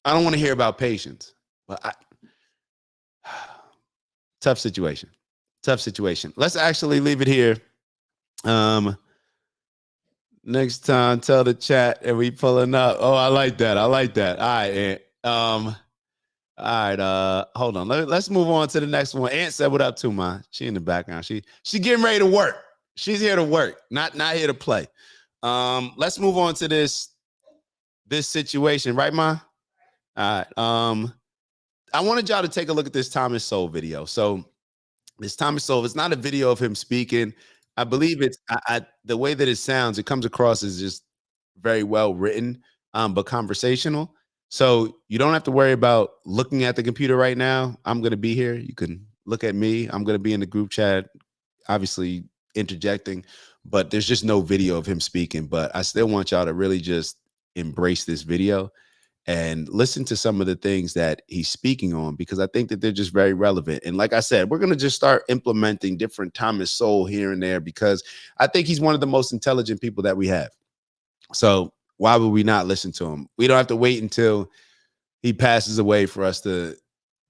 I don't want to hear about patience. But tough situation. Let's actually leave it here. Next time, tell the chat and we pulling up. Oh, I like that. I like that. All right, Ant. All right. Hold on. Let's move on to the next one. Ant said, "What up, to ma?" She in the background. She getting ready to work. She's here to work, not here to play. Let's move on to this situation, right, ma? All right. I wanted y'all to take a look at this Thomas Sowell video. So this Thomas Sowell, it's not a video of him speaking. I believe it's the way that it sounds, it comes across as just very well written, but conversational. So you don't have to worry about looking at the computer right now. I'm going to be here. You can look at me. I'm going to be in the group chat, obviously interjecting, but there's just no video of him speaking. But I still want y'all to really just embrace this video and listen to some of the things that he's speaking on, because I think that they're just very relevant. And like I said, we're going to just start implementing different Thomas Sowell here and there, because I think he's one of the most intelligent people that we have. So why would we not listen to him? We don't have to wait until he passes away for us to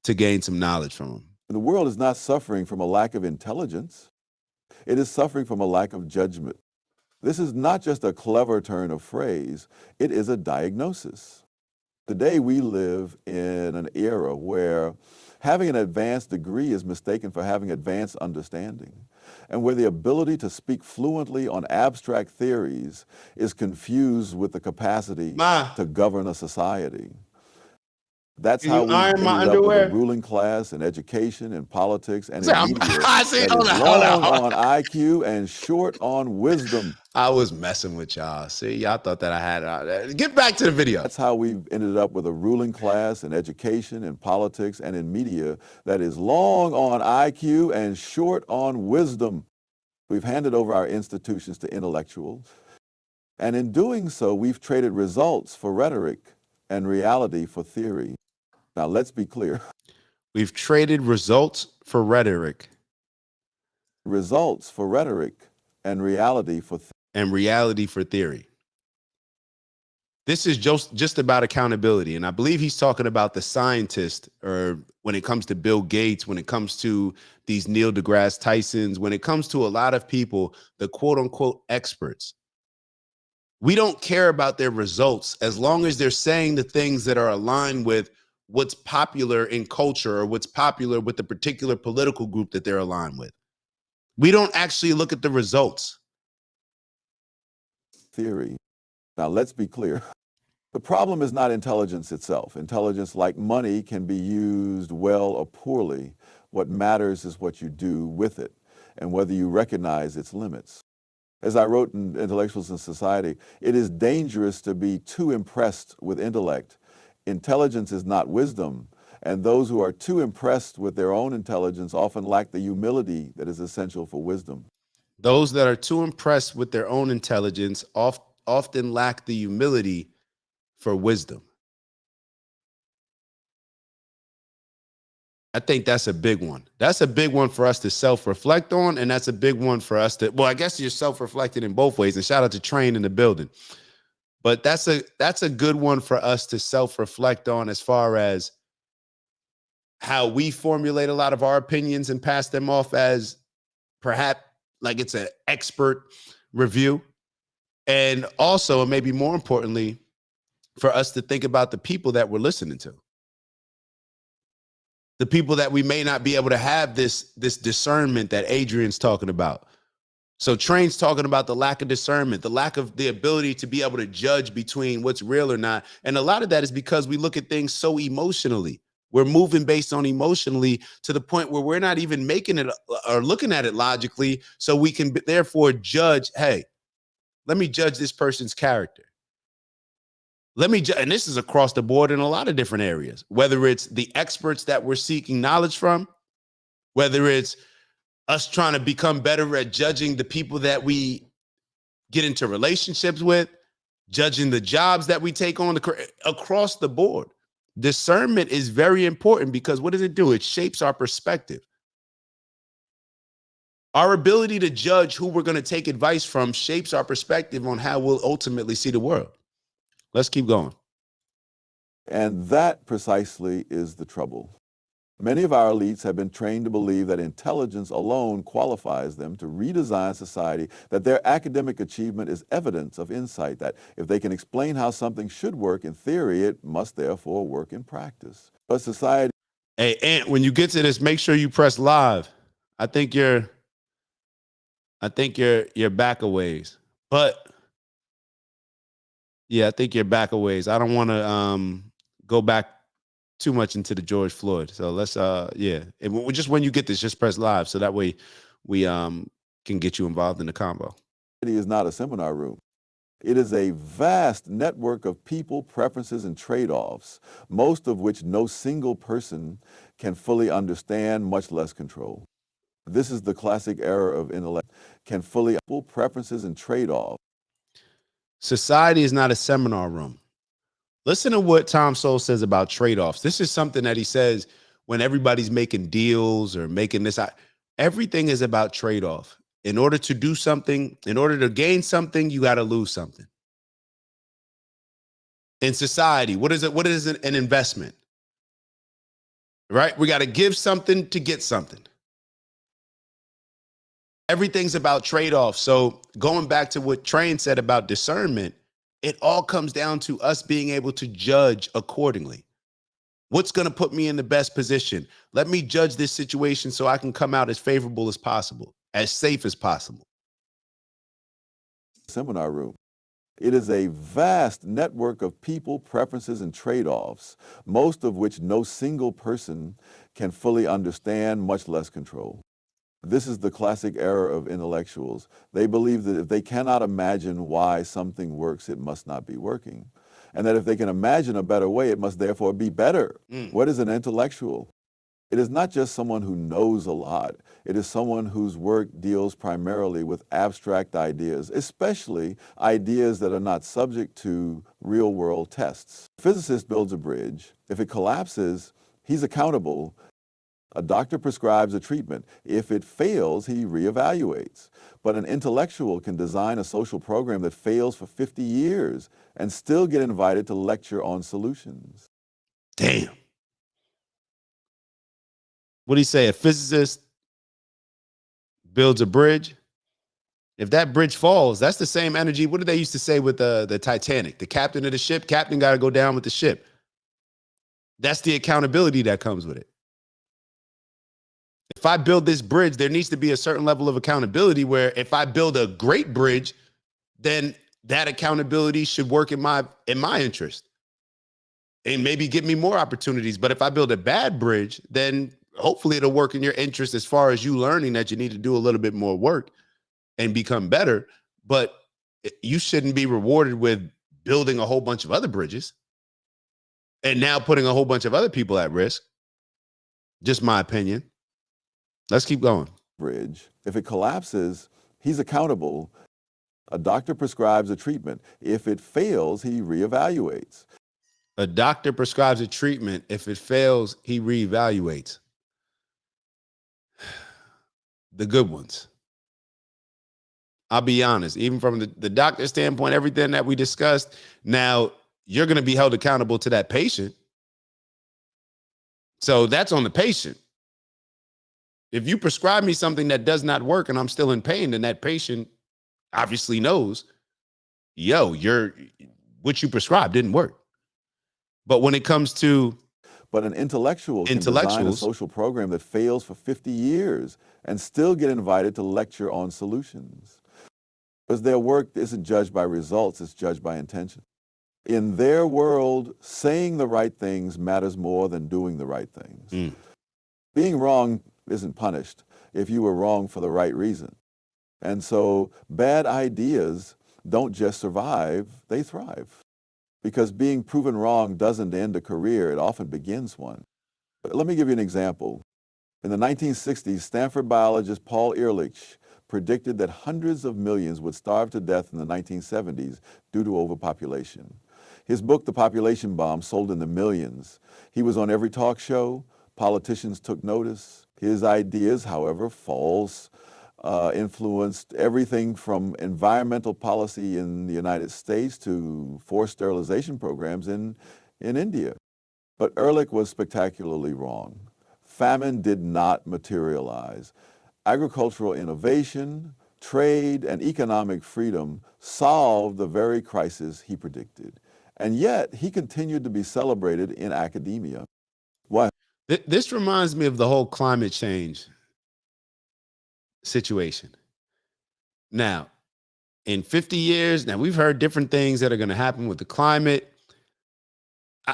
gain some knowledge from him. The world is not suffering from a lack of intelligence. It is suffering from a lack of judgment. This is not just a clever turn of phrase. It is a diagnosis. Today, we live in an era where having an advanced degree is mistaken for having advanced understanding, and where the ability to speak fluently on abstract theories is confused with the capacity to govern a society. That's how we ended up with a ruling class in education and politics and in media that is long on IQ and short on wisdom. I was messing with y'all. See, y'all thought that I had it. Get back to the video. That's how we've ended up with a ruling class in education and politics and in media that is long on IQ and short on wisdom. We've handed over our institutions to intellectuals. And in doing so, we've traded results for rhetoric and reality for theory. Now, let's be clear. We've traded results for rhetoric. Results for rhetoric and reality for theory. This is just about accountability. And I believe he's talking about the scientist, or when it comes to Bill Gates, when it comes to these Neil deGrasse Tysons, when it comes to a lot of people, the quote unquote experts. We don't care about their results as long as they're saying the things that are aligned with what's popular in culture or what's popular with the particular political group that they're aligned with. We don't actually look at the results. Theory. Now, let's be clear. The problem is not intelligence itself. Intelligence, like money, can be used well or poorly. What matters is what you do with it and whether you recognize its limits. As I wrote in Intellectuals in Society, it is dangerous to be too impressed with intellect. Intelligence is not wisdom, and those who are too impressed with their own intelligence often lack the humility that is essential for wisdom. Those that are too impressed with their own intelligence often lack the humility for wisdom. I think that's a big one. That's a big one for us to self-reflect on, and that's a big one for us to, well, I guess you're self-reflecting in both ways, and shout out to Train in the building. But that's a good one for us to self-reflect on, as far as how we formulate a lot of our opinions and pass them off as perhaps like it's an expert review. And also, and maybe more importantly, for us to think about the people that we're listening to. The people that we may not be able to have this discernment that Adrian's talking about. So Train's talking about the lack of discernment, the lack of the ability to be able to judge between what's real or not. And a lot of that is because we look at things so emotionally. We're moving based on emotionally to the point where we're not even making it or looking at it logically. So we can therefore judge, hey, let me judge this person's character. Let me, and this is across the board in a lot of different areas, whether it's the experts that we're seeking knowledge from, whether it's us trying to become better at judging the people that we get into relationships with, judging the jobs that we take on across the board. Discernment is very important, because what does it do? It shapes our perspective. Our ability to judge who we're going to take advice from shapes our perspective on how we'll ultimately see the world. Let's keep going. And that precisely is the trouble. Many of our elites have been trained to believe that intelligence alone qualifies them to redesign society, that their academic achievement is evidence of insight, that if they can explain how something should work in theory, it must therefore work in practice. But society... Hey, Ant, when you get to this, make sure you press live. I think you're back a ways. But yeah, I think you're back a ways. I don't want to go back too much into the George Floyd. So let's yeah. And just when you get this, just press live so that way we can get you involved in the combo. It is not a seminar room. It is a vast network of people, preferences, and trade-offs, most of which no single person can fully understand, much less control. This is the classic error of intellect, can fully preferences and trade-offs. Society is not a seminar room. Listen to what Tom Sowell says about trade-offs. This is something that he says when everybody's making deals or making this. Everything is about trade-off. In order to do something, in order to gain something, you got to lose something. In society, what is it? What is an investment? Right? We got to give something to get something. Everything's about trade-off. So going back to what Train said about discernment, it all comes down to us being able to judge accordingly. What's going to put me in the best position? Let me judge this situation so I can come out as favorable as possible, as safe as possible. Seminar room. It is a vast network of people, preferences, and trade-offs, most of which no single person can fully understand, much less control. This is the classic error of intellectuals. They believe that if they cannot imagine why something works, it must not be working. And that if they can imagine a better way, it must therefore be better. What is an intellectual? It is not just someone who knows a lot. It is someone whose work deals primarily with abstract ideas, especially ideas that are not subject to real-world tests. A physicist builds a bridge. If it collapses, he's accountable. A doctor prescribes a treatment. If it fails, he reevaluates. But an intellectual can design a social program that fails for 50 years and still get invited to lecture on solutions. Damn. What do you say? A physicist builds a bridge. If that bridge falls, that's the same energy. What did they used to say with the Titanic? The captain of the ship, captain got to go down with the ship. That's the accountability that comes with it. If I build this bridge, there needs to be a certain level of accountability where if I build a great bridge, then that accountability should work in my interest and maybe give me more opportunities. But if I build a bad bridge, then hopefully it'll work in your interest as far as you learning that you need to do a little bit more work and become better. But you shouldn't be rewarded with building a whole bunch of other bridges and now putting a whole bunch of other people at risk. Just my opinion. Let's keep going. Bridge. If it collapses, he's accountable. A doctor prescribes a treatment. If it fails, he reevaluates. A doctor prescribes a treatment. If it fails, he reevaluates. The good ones. I'll be honest, even from the doctor standpoint, everything that we discussed, now you're going to be held accountable to that patient. So that's on the patient. If you prescribe me something that does not work and I'm still in pain, then that patient obviously knows, yo, what you prescribed didn't work. But when it comes to an intellectual can design a social program that fails for 50 years and still get invited to lecture on solutions. Because their work isn't judged by results, it's judged by intention. In their world, saying the right things matters more than doing the right things. Being wrong isn't punished if you were wrong for the right reason. And so bad ideas don't just survive, they thrive. Because being proven wrong doesn't end a career, it often begins one. But let me give you an example. In the 1960s, Stanford biologist Paul Ehrlich predicted that hundreds of millions would starve to death in the 1970s due to overpopulation. His book, The Population Bomb, sold in the millions. He was on every talk show. Politicians took notice. His ideas, however, false, influenced everything from environmental policy in the United States to forced sterilization programs in India. But Ehrlich was spectacularly wrong. famine did not materialize. Agricultural innovation, trade, and economic freedom solved the very crisis he predicted. And yet, he continued to be celebrated in academia. Why? This reminds me of the whole climate change situation. Now, in 50 years, now we've heard different things that are going to happen with the climate.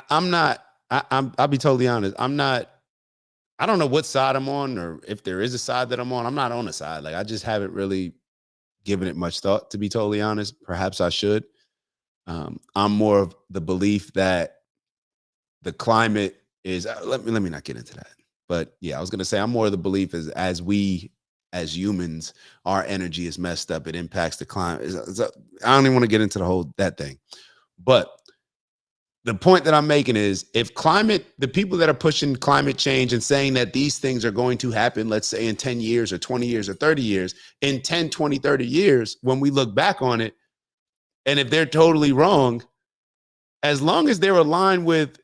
I'll be totally honest. I don't know what side I'm on, or if there is a side that I'm on. I'm not on a side. Like, I just haven't really given it much thought, to be totally honest. Perhaps I should. I'm more of the belief that the climate is, let me not get into that. But yeah, I was going to say, I'm more of the belief as we, as humans, our energy is messed up. It impacts the climate. I don't even want to get into that thing. But the point that I'm making is, if the people that are pushing climate change and saying that these things are going to happen, let's say in 10 years or 20 years or 30 years, in 10, 20, 30 years, when we look back on it, and if they're totally wrong, as long as they're aligned with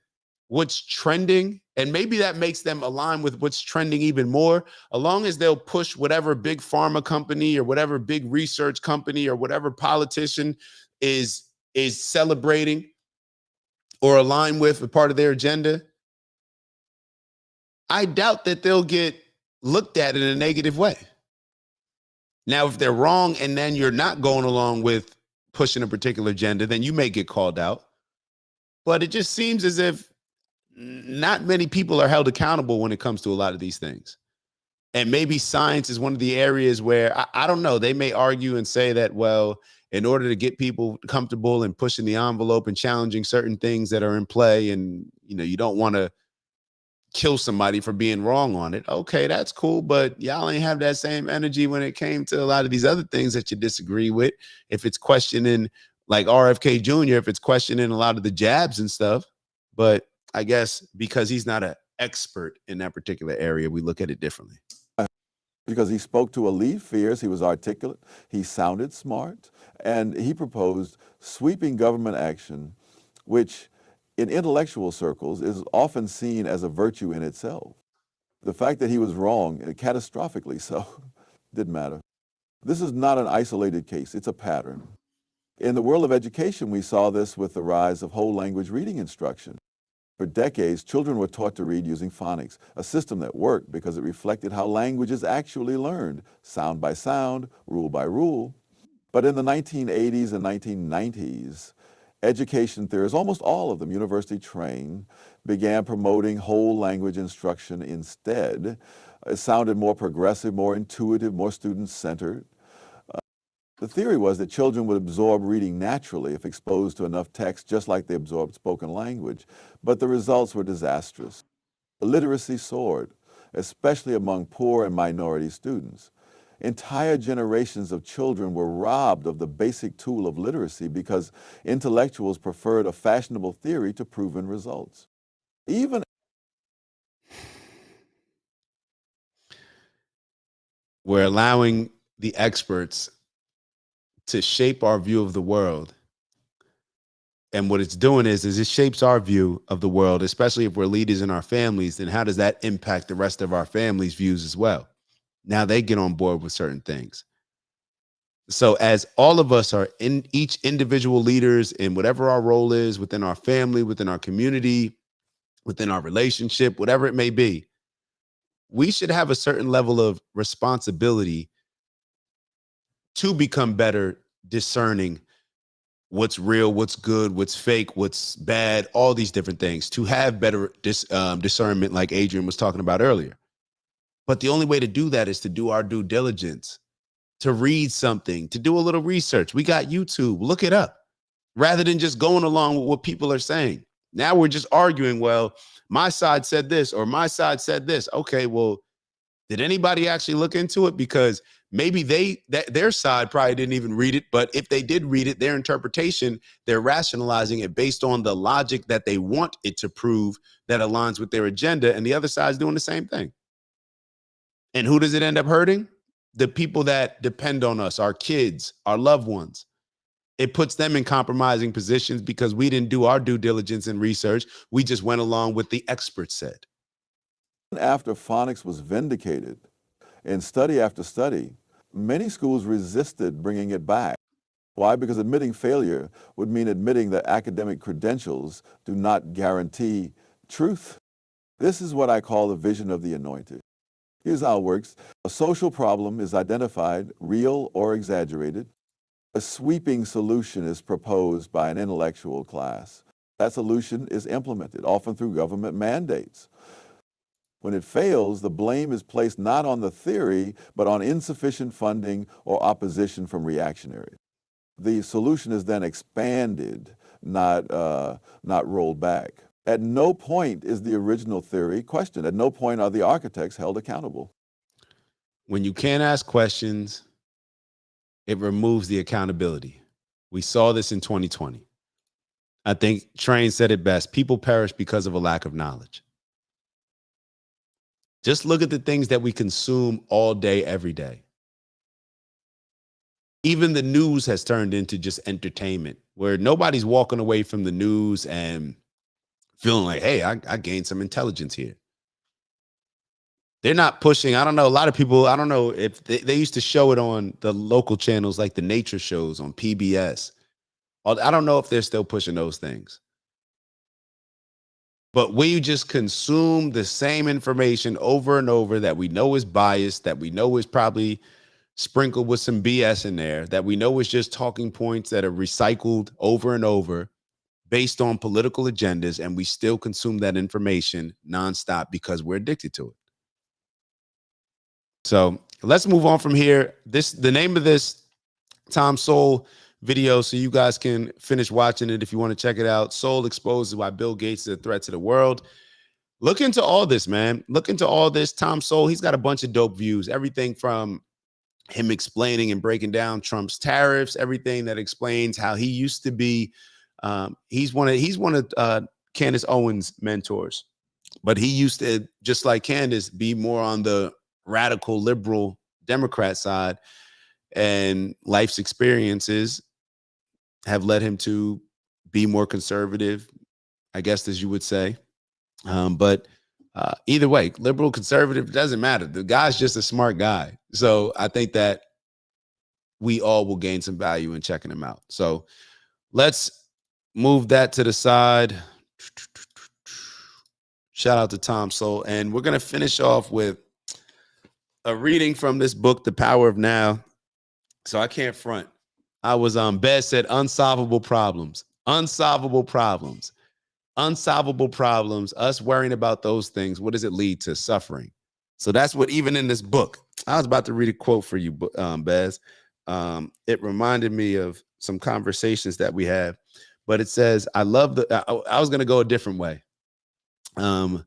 what's trending, and maybe that makes them align with what's trending even more, as long as they'll push whatever big pharma company or whatever big research company or whatever politician is celebrating or align with a part of their agenda, I doubt that they'll get looked at in a negative way. Now, if they're wrong and then you're not going along with pushing a particular agenda, then you may get called out. But it just seems as if not many people are held accountable when it comes to a lot of these things. And maybe science is one of the areas where, I don't know, they may argue and say that, well, in order to get people comfortable and pushing the envelope and challenging certain things that are in play, and you don't want to kill somebody for being wrong on it. Okay, that's cool, but y'all ain't have that same energy when it came to a lot of these other things that you disagree with. If it's questioning, like RFK Jr., if it's questioning a lot of the jabs and stuff. But I guess because he's not an expert in that particular area, we look at it differently. Because he spoke to elite fears, he was articulate, he sounded smart, and he proposed sweeping government action, which in intellectual circles is often seen as a virtue in itself. The fact that he was wrong, catastrophically so, didn't matter. This is not an isolated case, it's a pattern. In the world of education, we saw this with the rise of whole language reading instruction. For decades, children were taught to read using phonics, a system that worked because it reflected how language is actually learned, sound by sound, rule by rule. But in the 1980s and 1990s, education theorists, almost all of them university trained, began promoting whole language instruction instead. It sounded more progressive, more intuitive, more student-centered. The theory was that children would absorb reading naturally if exposed to enough text, just like they absorbed spoken language. But the results were disastrous. Illiteracy soared, especially among poor and minority students. Entire generations of children were robbed of the basic tool of literacy because intellectuals preferred a fashionable theory to proven results. Even we're allowing the experts to shape our view of the world. And what it's doing is it shapes our view of the world, especially if we're leaders in our families. Then how does that impact the rest of our families' views as well? Now they get on board with certain things. So as all of us are in each individual leaders in whatever our role is within our family, within our community, within our relationship, whatever it may be, we should have a certain level of responsibility to become better discerning what's real, what's good, what's fake, what's bad, all these different things, to have better discernment, like Adrian was talking about earlier. But the only way to do that is to do our due diligence, to read something, to do a little research. We got YouTube, look it up, rather than just going along with what people are saying. Now we're just arguing, well, my side said this or my side said this. Okay, well, did anybody actually look into it? Because maybe their side probably didn't even read it, but if they did read it, their interpretation, they're rationalizing it based on the logic that they want it to prove that aligns with their agenda, and the other side's doing the same thing. And who does it end up hurting? The people that depend on us, our kids, our loved ones. It puts them in compromising positions because we didn't do our due diligence and research. We just went along with the experts said. After phonics was vindicated in study after study, many schools resisted bringing it back. Why? Because admitting failure would mean admitting that academic credentials do not guarantee truth. This is what I call the vision of the anointed. Here's how it works. A social problem is identified, real or exaggerated. A sweeping solution is proposed by an intellectual class. That solution is implemented, often through government mandates. When it fails, the blame is placed not on the theory, but on insufficient funding or opposition from reactionaries. The solution is then expanded, not rolled back. At no point is the original theory questioned. At no point are the architects held accountable. When you can't ask questions, it removes the accountability. We saw this in 2020. I think Train said it best. People perish because of a lack of knowledge. Just look at the things that we consume all day, every day. Even the news has turned into just entertainment, where nobody's walking away from the news and feeling like, hey, I gained some intelligence here. They're not pushing. I don't know. A lot of people, I don't know if they used to show it on the local channels like the nature shows on PBS. I don't know if they're still pushing those things. But we just consume the same information over and over that we know is biased, that we know is probably sprinkled with some BS in there, that we know is just talking points that are recycled over and over based on political agendas, and we still consume that information nonstop because we're addicted to it. So let's move on from here. The name of this Tom Sowell video, so you guys can finish watching it if you want to check it out. Sowell exposes why Bill Gates is a threat to the world. Look into all this, man. Look into all this. Tom Sowell, he's got a bunch of dope views. Everything from him explaining and breaking down Trump's tariffs, everything that explains how he used to be. He's one of Candace Owens' mentors, but he used to, just like Candace, be more on the radical liberal Democrat side, and life's experiences have led him to be more conservative, I guess, as you would say. But either way, liberal, conservative, doesn't matter. The guy's just a smart guy. So I think that we all will gain some value in checking him out. So let's move that to the side. Shout out to Tom Sowell. And we're going to finish off with a reading from this book, The Power of Now. So I can't front. I was on Bez said unsolvable problems, unsolvable problems, unsolvable problems. Us worrying about those things. What does it lead to? Suffering. So that's what, even in this book, I was about to read a quote for you, Bez. It reminded me of some conversations that we had, but it says, I was going to go a different way. And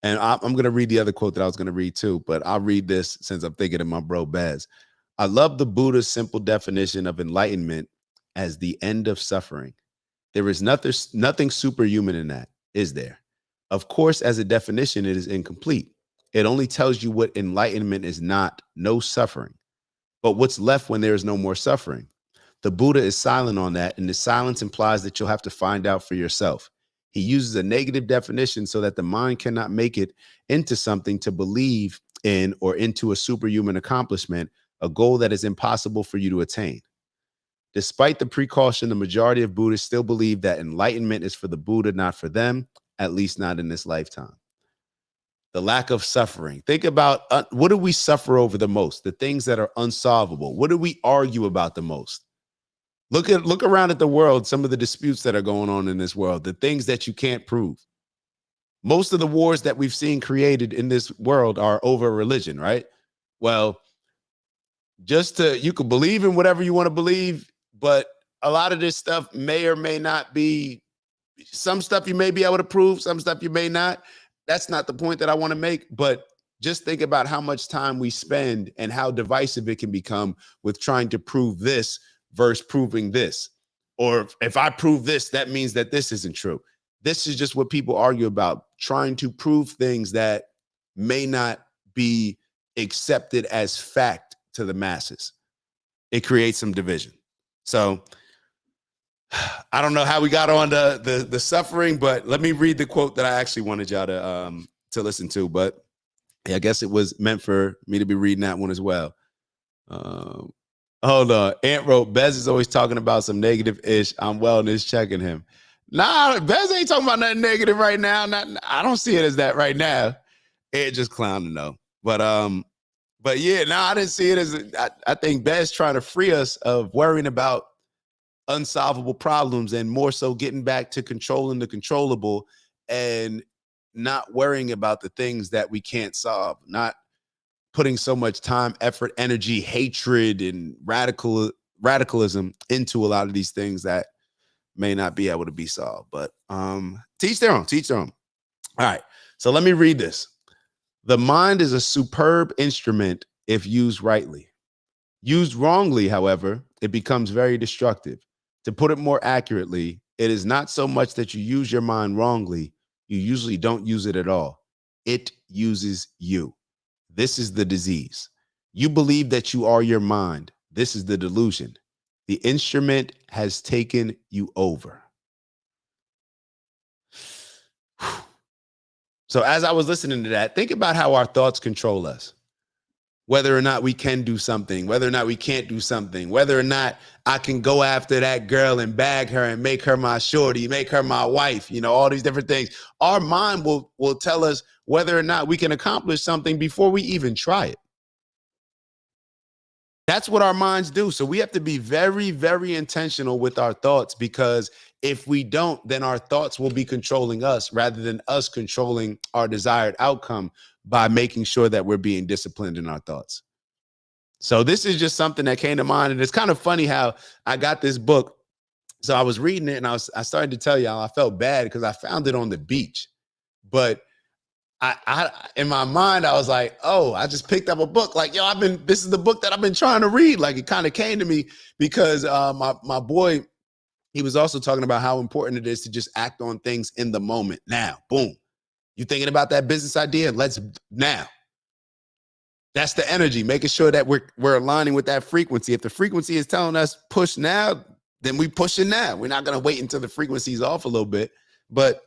I'm going to read the other quote that I was going to read too, but I'll read this since I'm thinking of my bro Bez. I love the Buddha's simple definition of enlightenment as the end of suffering. There is nothing superhuman in that, is there? Of course, as a definition, it is incomplete. It only tells you what enlightenment is not, no suffering. But what's left when there is no more suffering? The Buddha is silent on that, and the silence implies that you'll have to find out for yourself. He uses a negative definition so that the mind cannot make it into something to believe in or into a superhuman accomplishment, a goal that is impossible for you to attain. Despite the precaution, the majority of Buddhists still believe that enlightenment is for the Buddha, not for them, at least not in this lifetime. The lack of suffering. Think about what do we suffer over the most? The things that are unsolvable. What do we argue about the most? Look around at the world, some of the disputes that are going on in this world, the things that you can't prove. Most of the wars that we've seen created in this world are over religion, right? Well, you can believe in whatever you want to believe, but a lot of this stuff may or may not be, some stuff you may be able to prove, some stuff you may not. That's not the point that I want to make, but just think about how much time we spend and how divisive it can become with trying to prove this versus proving this. Or if I prove this, that means that this isn't true. This is just what people argue about, trying to prove things that may not be accepted as fact to the masses. It creates some division. So I don't know how we got on the suffering, but let me read the quote that I actually wanted y'all to listen to. But I guess it was meant for me to be reading that one as well. Hold on. Ant wrote, Bez is always talking about some negative ish. I'm wellness checking him. Nah, Bez ain't talking about nothing negative right now. I don't see it as that right now. It just clowning though. But yeah, no, I didn't see it as I think Bez trying to free us of worrying about unsolvable problems and more so getting back to controlling the controllable and not worrying about the things that we can't solve, not putting so much time, effort, energy, hatred, and radicalism into a lot of these things that may not be able to be solved. But teach their own. All right, so let me read this. The mind is a superb instrument if used rightly. Used wrongly, however, it becomes very destructive. To put it more accurately, it is not so much that you use your mind wrongly, you usually don't use it at all. It uses you. This is the disease. You believe that you are your mind. This is the delusion. The instrument has taken you over. So as I was listening to that, think about how our thoughts control us. Whether or not we can do something, whether or not we can't do something, whether or not I can go after that girl and bag her and make her my shorty, make her my wife, all these different things. Our mind will tell us whether or not we can accomplish something before we even try it. That's what our minds do. So we have to be very, very intentional with our thoughts, because if we don't, then our thoughts will be controlling us rather than us controlling our desired outcome by making sure that we're being disciplined in our thoughts. So this is just something that came to mind. And it's kind of funny how I got this book. So I was reading it and I started to tell y'all I felt bad because I found it on the beach. But I in my mind, I was like, oh, I just picked up a book. Like, this is the book that I've been trying to read. Like, it kind of came to me because my boy, he was also talking about how important it is to just act on things in the moment. Now, boom. You thinking about that business idea? Let's now. That's the energy, making sure that we're aligning with that frequency. If the frequency is telling us push now, then we push it now. We're not going to wait until the frequency's off a little bit. But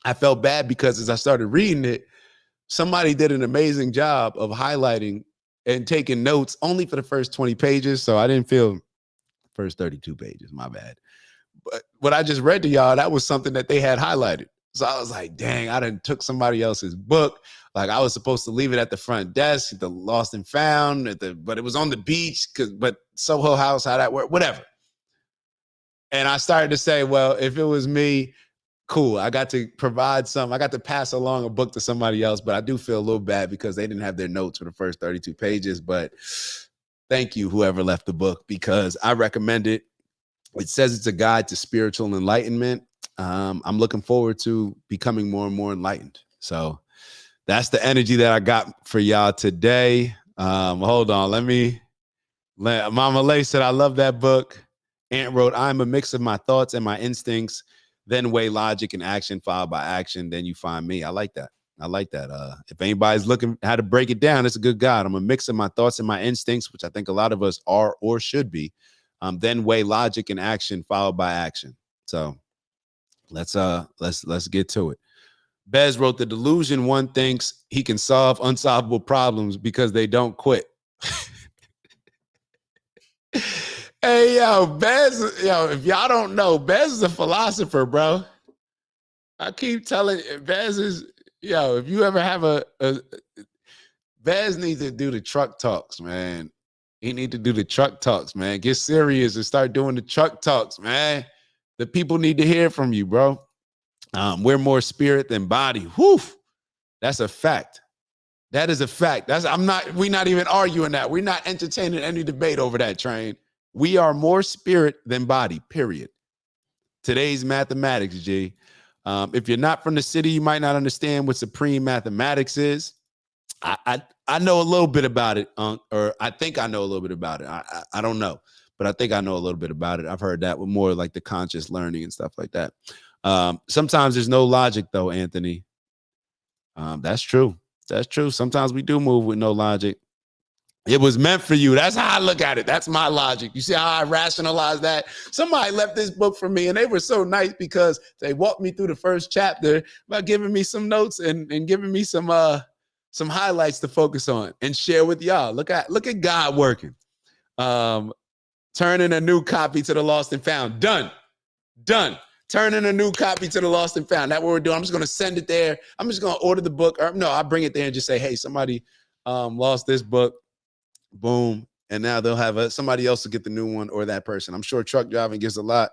I felt bad because as I started reading it, somebody did an amazing job of highlighting and taking notes only for the first 20 pages. So I didn't feel first 32 pages, my bad. But what I just read to y'all, that was something that they had highlighted. So I was like, dang, I done took somebody else's book. Like, I was supposed to leave it at the front desk, at the lost and found, but it was on the beach, but Soho House, how that worked, whatever. And I started to say, well, if it was me, cool. I got to provide I got to pass along a book to somebody else, but I do feel a little bad because they didn't have their notes for the first 32 pages. But thank you, whoever left the book, because I recommend it. It says it's a guide to spiritual enlightenment. I'm looking forward to becoming more and more enlightened. So that's the energy that I got for y'all today. Hold on. Mama Lay said, I love that book. Ant wrote, I'm a mix of my thoughts and my instincts, then weigh logic and action followed by action. Then you find me. I like that. If anybody's looking how to break it down, it's a good guide. I'm a mix of my thoughts and my instincts, which I think a lot of us are or should be. Then weigh logic and action followed by action. So let's get to it. Bez wrote, the delusion one thinks he can solve unsolvable problems because they don't quit. Hey, Bez, if y'all don't know, Bez is a philosopher, bro. I keep telling Bez is, if you ever have Bez needs to do the truck talks, man. He need to do the truck talks, man. Get serious and start doing the truck talks, man. The people need to hear from you, bro. We're more spirit than body. Whew. That's a fact. That is a fact. We're not even arguing that. We're not entertaining any debate over that, train. We are more spirit than body, period. Today's mathematics, G. If you're not from the city, you might not understand what supreme mathematics is. I know a little bit about it, or I think I know a little bit about it. I don't know, but I think I know a little bit about it. I've heard that with more like the conscious learning and stuff like that. Sometimes there's no logic, though, Anthony. That's true. That's true. Sometimes we do move with no logic. It was meant for you. That's how I look at it. That's my logic. You see how I rationalize that? Somebody left this book for me, and they were so nice because they walked me through the first chapter by giving me some notes and giving me some some highlights to focus on and share with y'all. Look at God working. Turning a new copy to the Lost and Found. Done. Turning a new copy to the Lost and Found. That's what we're doing. I'm just going to send it there. I'm just going to order the book. Or no, I'll bring it there and just say, hey, somebody lost this book. Boom. And now they'll have somebody else to get the new one, or that person. I'm sure truck driving gives a lot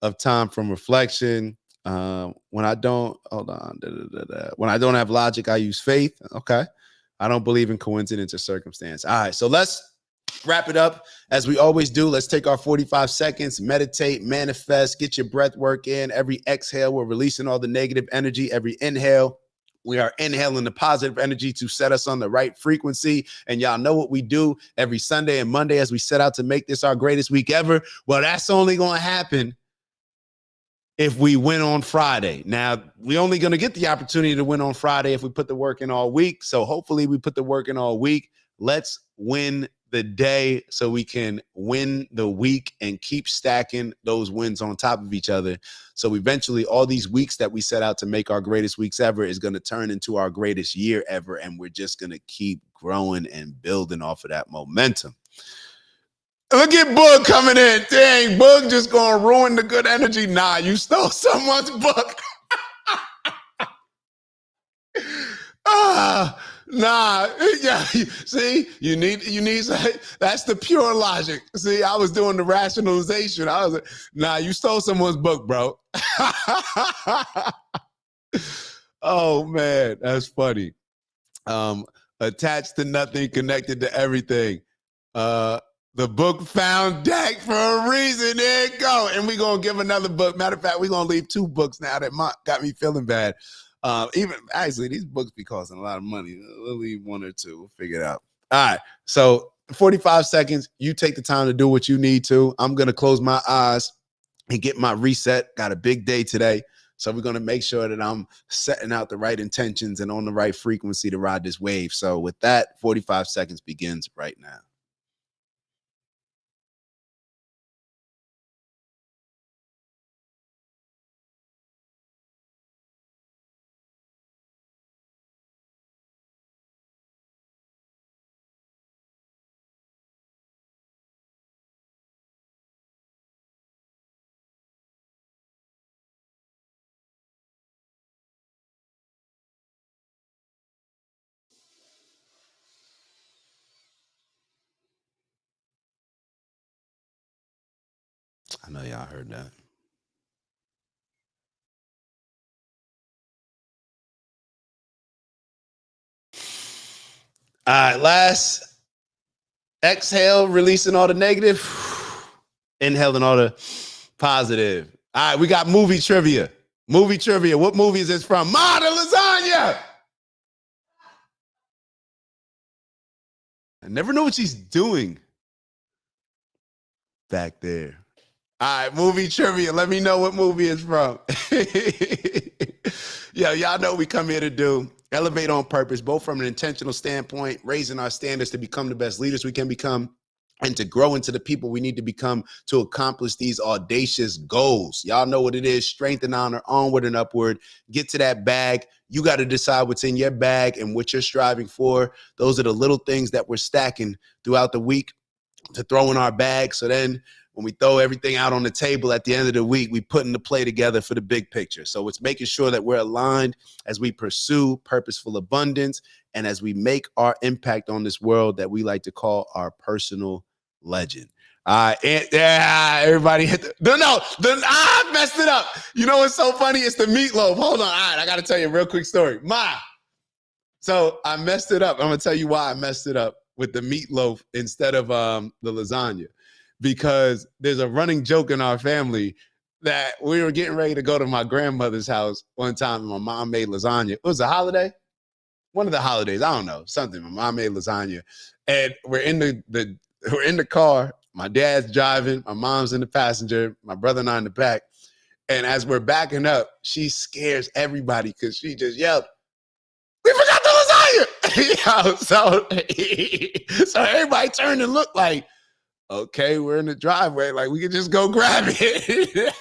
of time from reflection. When I don't, when I don't have logic, I use faith. Okay. I don't believe in coincidence or circumstance. All right. So let's wrap it up as we always do. Let's take our 45 seconds, meditate, manifest, get your breath work in. Every exhale, we're releasing all the negative energy. Every inhale, we are inhaling the positive energy to set us on the right frequency. And y'all know what we do every Sunday and Monday as we set out to make this our greatest week ever. Well, that's only going to happen if we win on Friday. Now, we're only going to get the opportunity to win on Friday if we put the work in all week. So hopefully we put the work in all week. Let's win the day so we can win the week and keep stacking those wins on top of each other. So eventually all these weeks that we set out to make our greatest weeks ever is going to turn into our greatest year ever. And we're just going to keep growing and building off of that momentum. Look at Boog coming in. Dang, Boog just going to ruin the good energy. Nah, you stole someone's book. Nah, yeah. See, you need. That's the pure logic. See, I was doing the rationalization. I was like, nah, you stole someone's book, bro. Oh man, that's funny. Attached to nothing, connected to everything. The book found Dak for a reason. There you go. And we're gonna give another book. Matter of fact, we're gonna leave 2 books now that got me feeling bad. Even actually, these books be costing a lot of money. We'll leave 1 or 2. We'll figure it out. All right. So 45 seconds. You take the time to do what you need to. I'm gonna close my eyes and get my reset. Got a big day today. So we're gonna make sure that I'm setting out the right intentions and on the right frequency to ride this wave. So with that, 45 seconds begins right now. I know y'all heard that. All right, last exhale, releasing all the negative, inhaling all the positive. All right, we got movie trivia. Movie trivia. What movie is this from? Ma, the lasagna. I never know what she's doing back there. All right, movie trivia. Let me know what movie it's from. Yo, y'all know what we come here to do. Elevate on purpose, both from an intentional standpoint, raising our standards to become the best leaders we can become, and to grow into the people we need to become to accomplish these audacious goals. Y'all know what it is. Strength and honor, onward and upward. Get to that bag. You got to decide what's in your bag and what you're striving for. Those are the little things that we're stacking throughout the week to throw in our bag. So then when we throw everything out on the table at the end of the week, we putting the play together for the big picture. So it's making sure that we're aligned as we pursue purposeful abundance and as we make our impact on this world that we like to call our personal legend. Yeah, everybody hit I messed it up. You know what's so funny? It's the meatloaf. Hold on. All right, I got to tell you a real quick story. So I messed it up. I'm going to tell you why I messed it up with the meatloaf instead of the lasagna. Because there's a running joke in our family that we were getting ready to go to my grandmother's house one time and my mom made lasagna. It was a holiday. One of the holidays. I don't know. Something. My mom made lasagna. And we're in the car. My dad's driving. My mom's in the passenger. My brother and I in the back. And as we're backing up, she scares everybody because she just yelled, "We forgot the lasagna!" So everybody turned and looked like, okay, we're in the driveway. Like, we can just go grab it.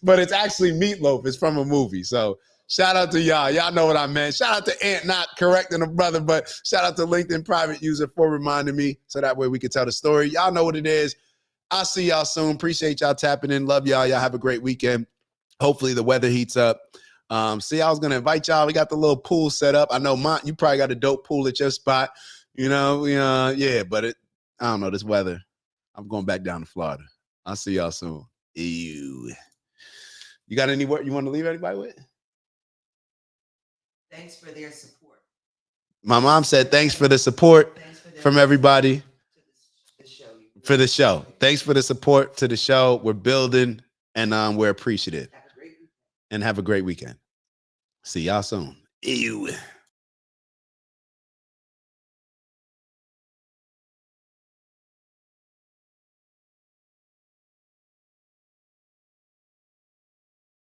But it's actually meatloaf. It's from a movie. So Shout out to y'all. Y'all know what I meant. Shout out to Ant not correcting a brother, but shout out to LinkedIn private user for reminding me so that way we can tell the story. Y'all know what it is. I'll see y'all soon. Appreciate y'all tapping in. Love y'all. Y'all have a great weekend. Hopefully the weather heats up. See, I was going to invite y'all. We got the little pool set up. I know, Mont, you probably got a dope pool at your spot. You know, yeah, but I don't know, this weather. I'm going back down to Florida. I'll see y'all soon. Ew. You got any word you want to leave anybody with? Thanks for their support. My mom said thanks for the support from everybody for the show. Thanks for the support to the show. We're building and we're appreciative. And have a great weekend. See y'all soon. Ew.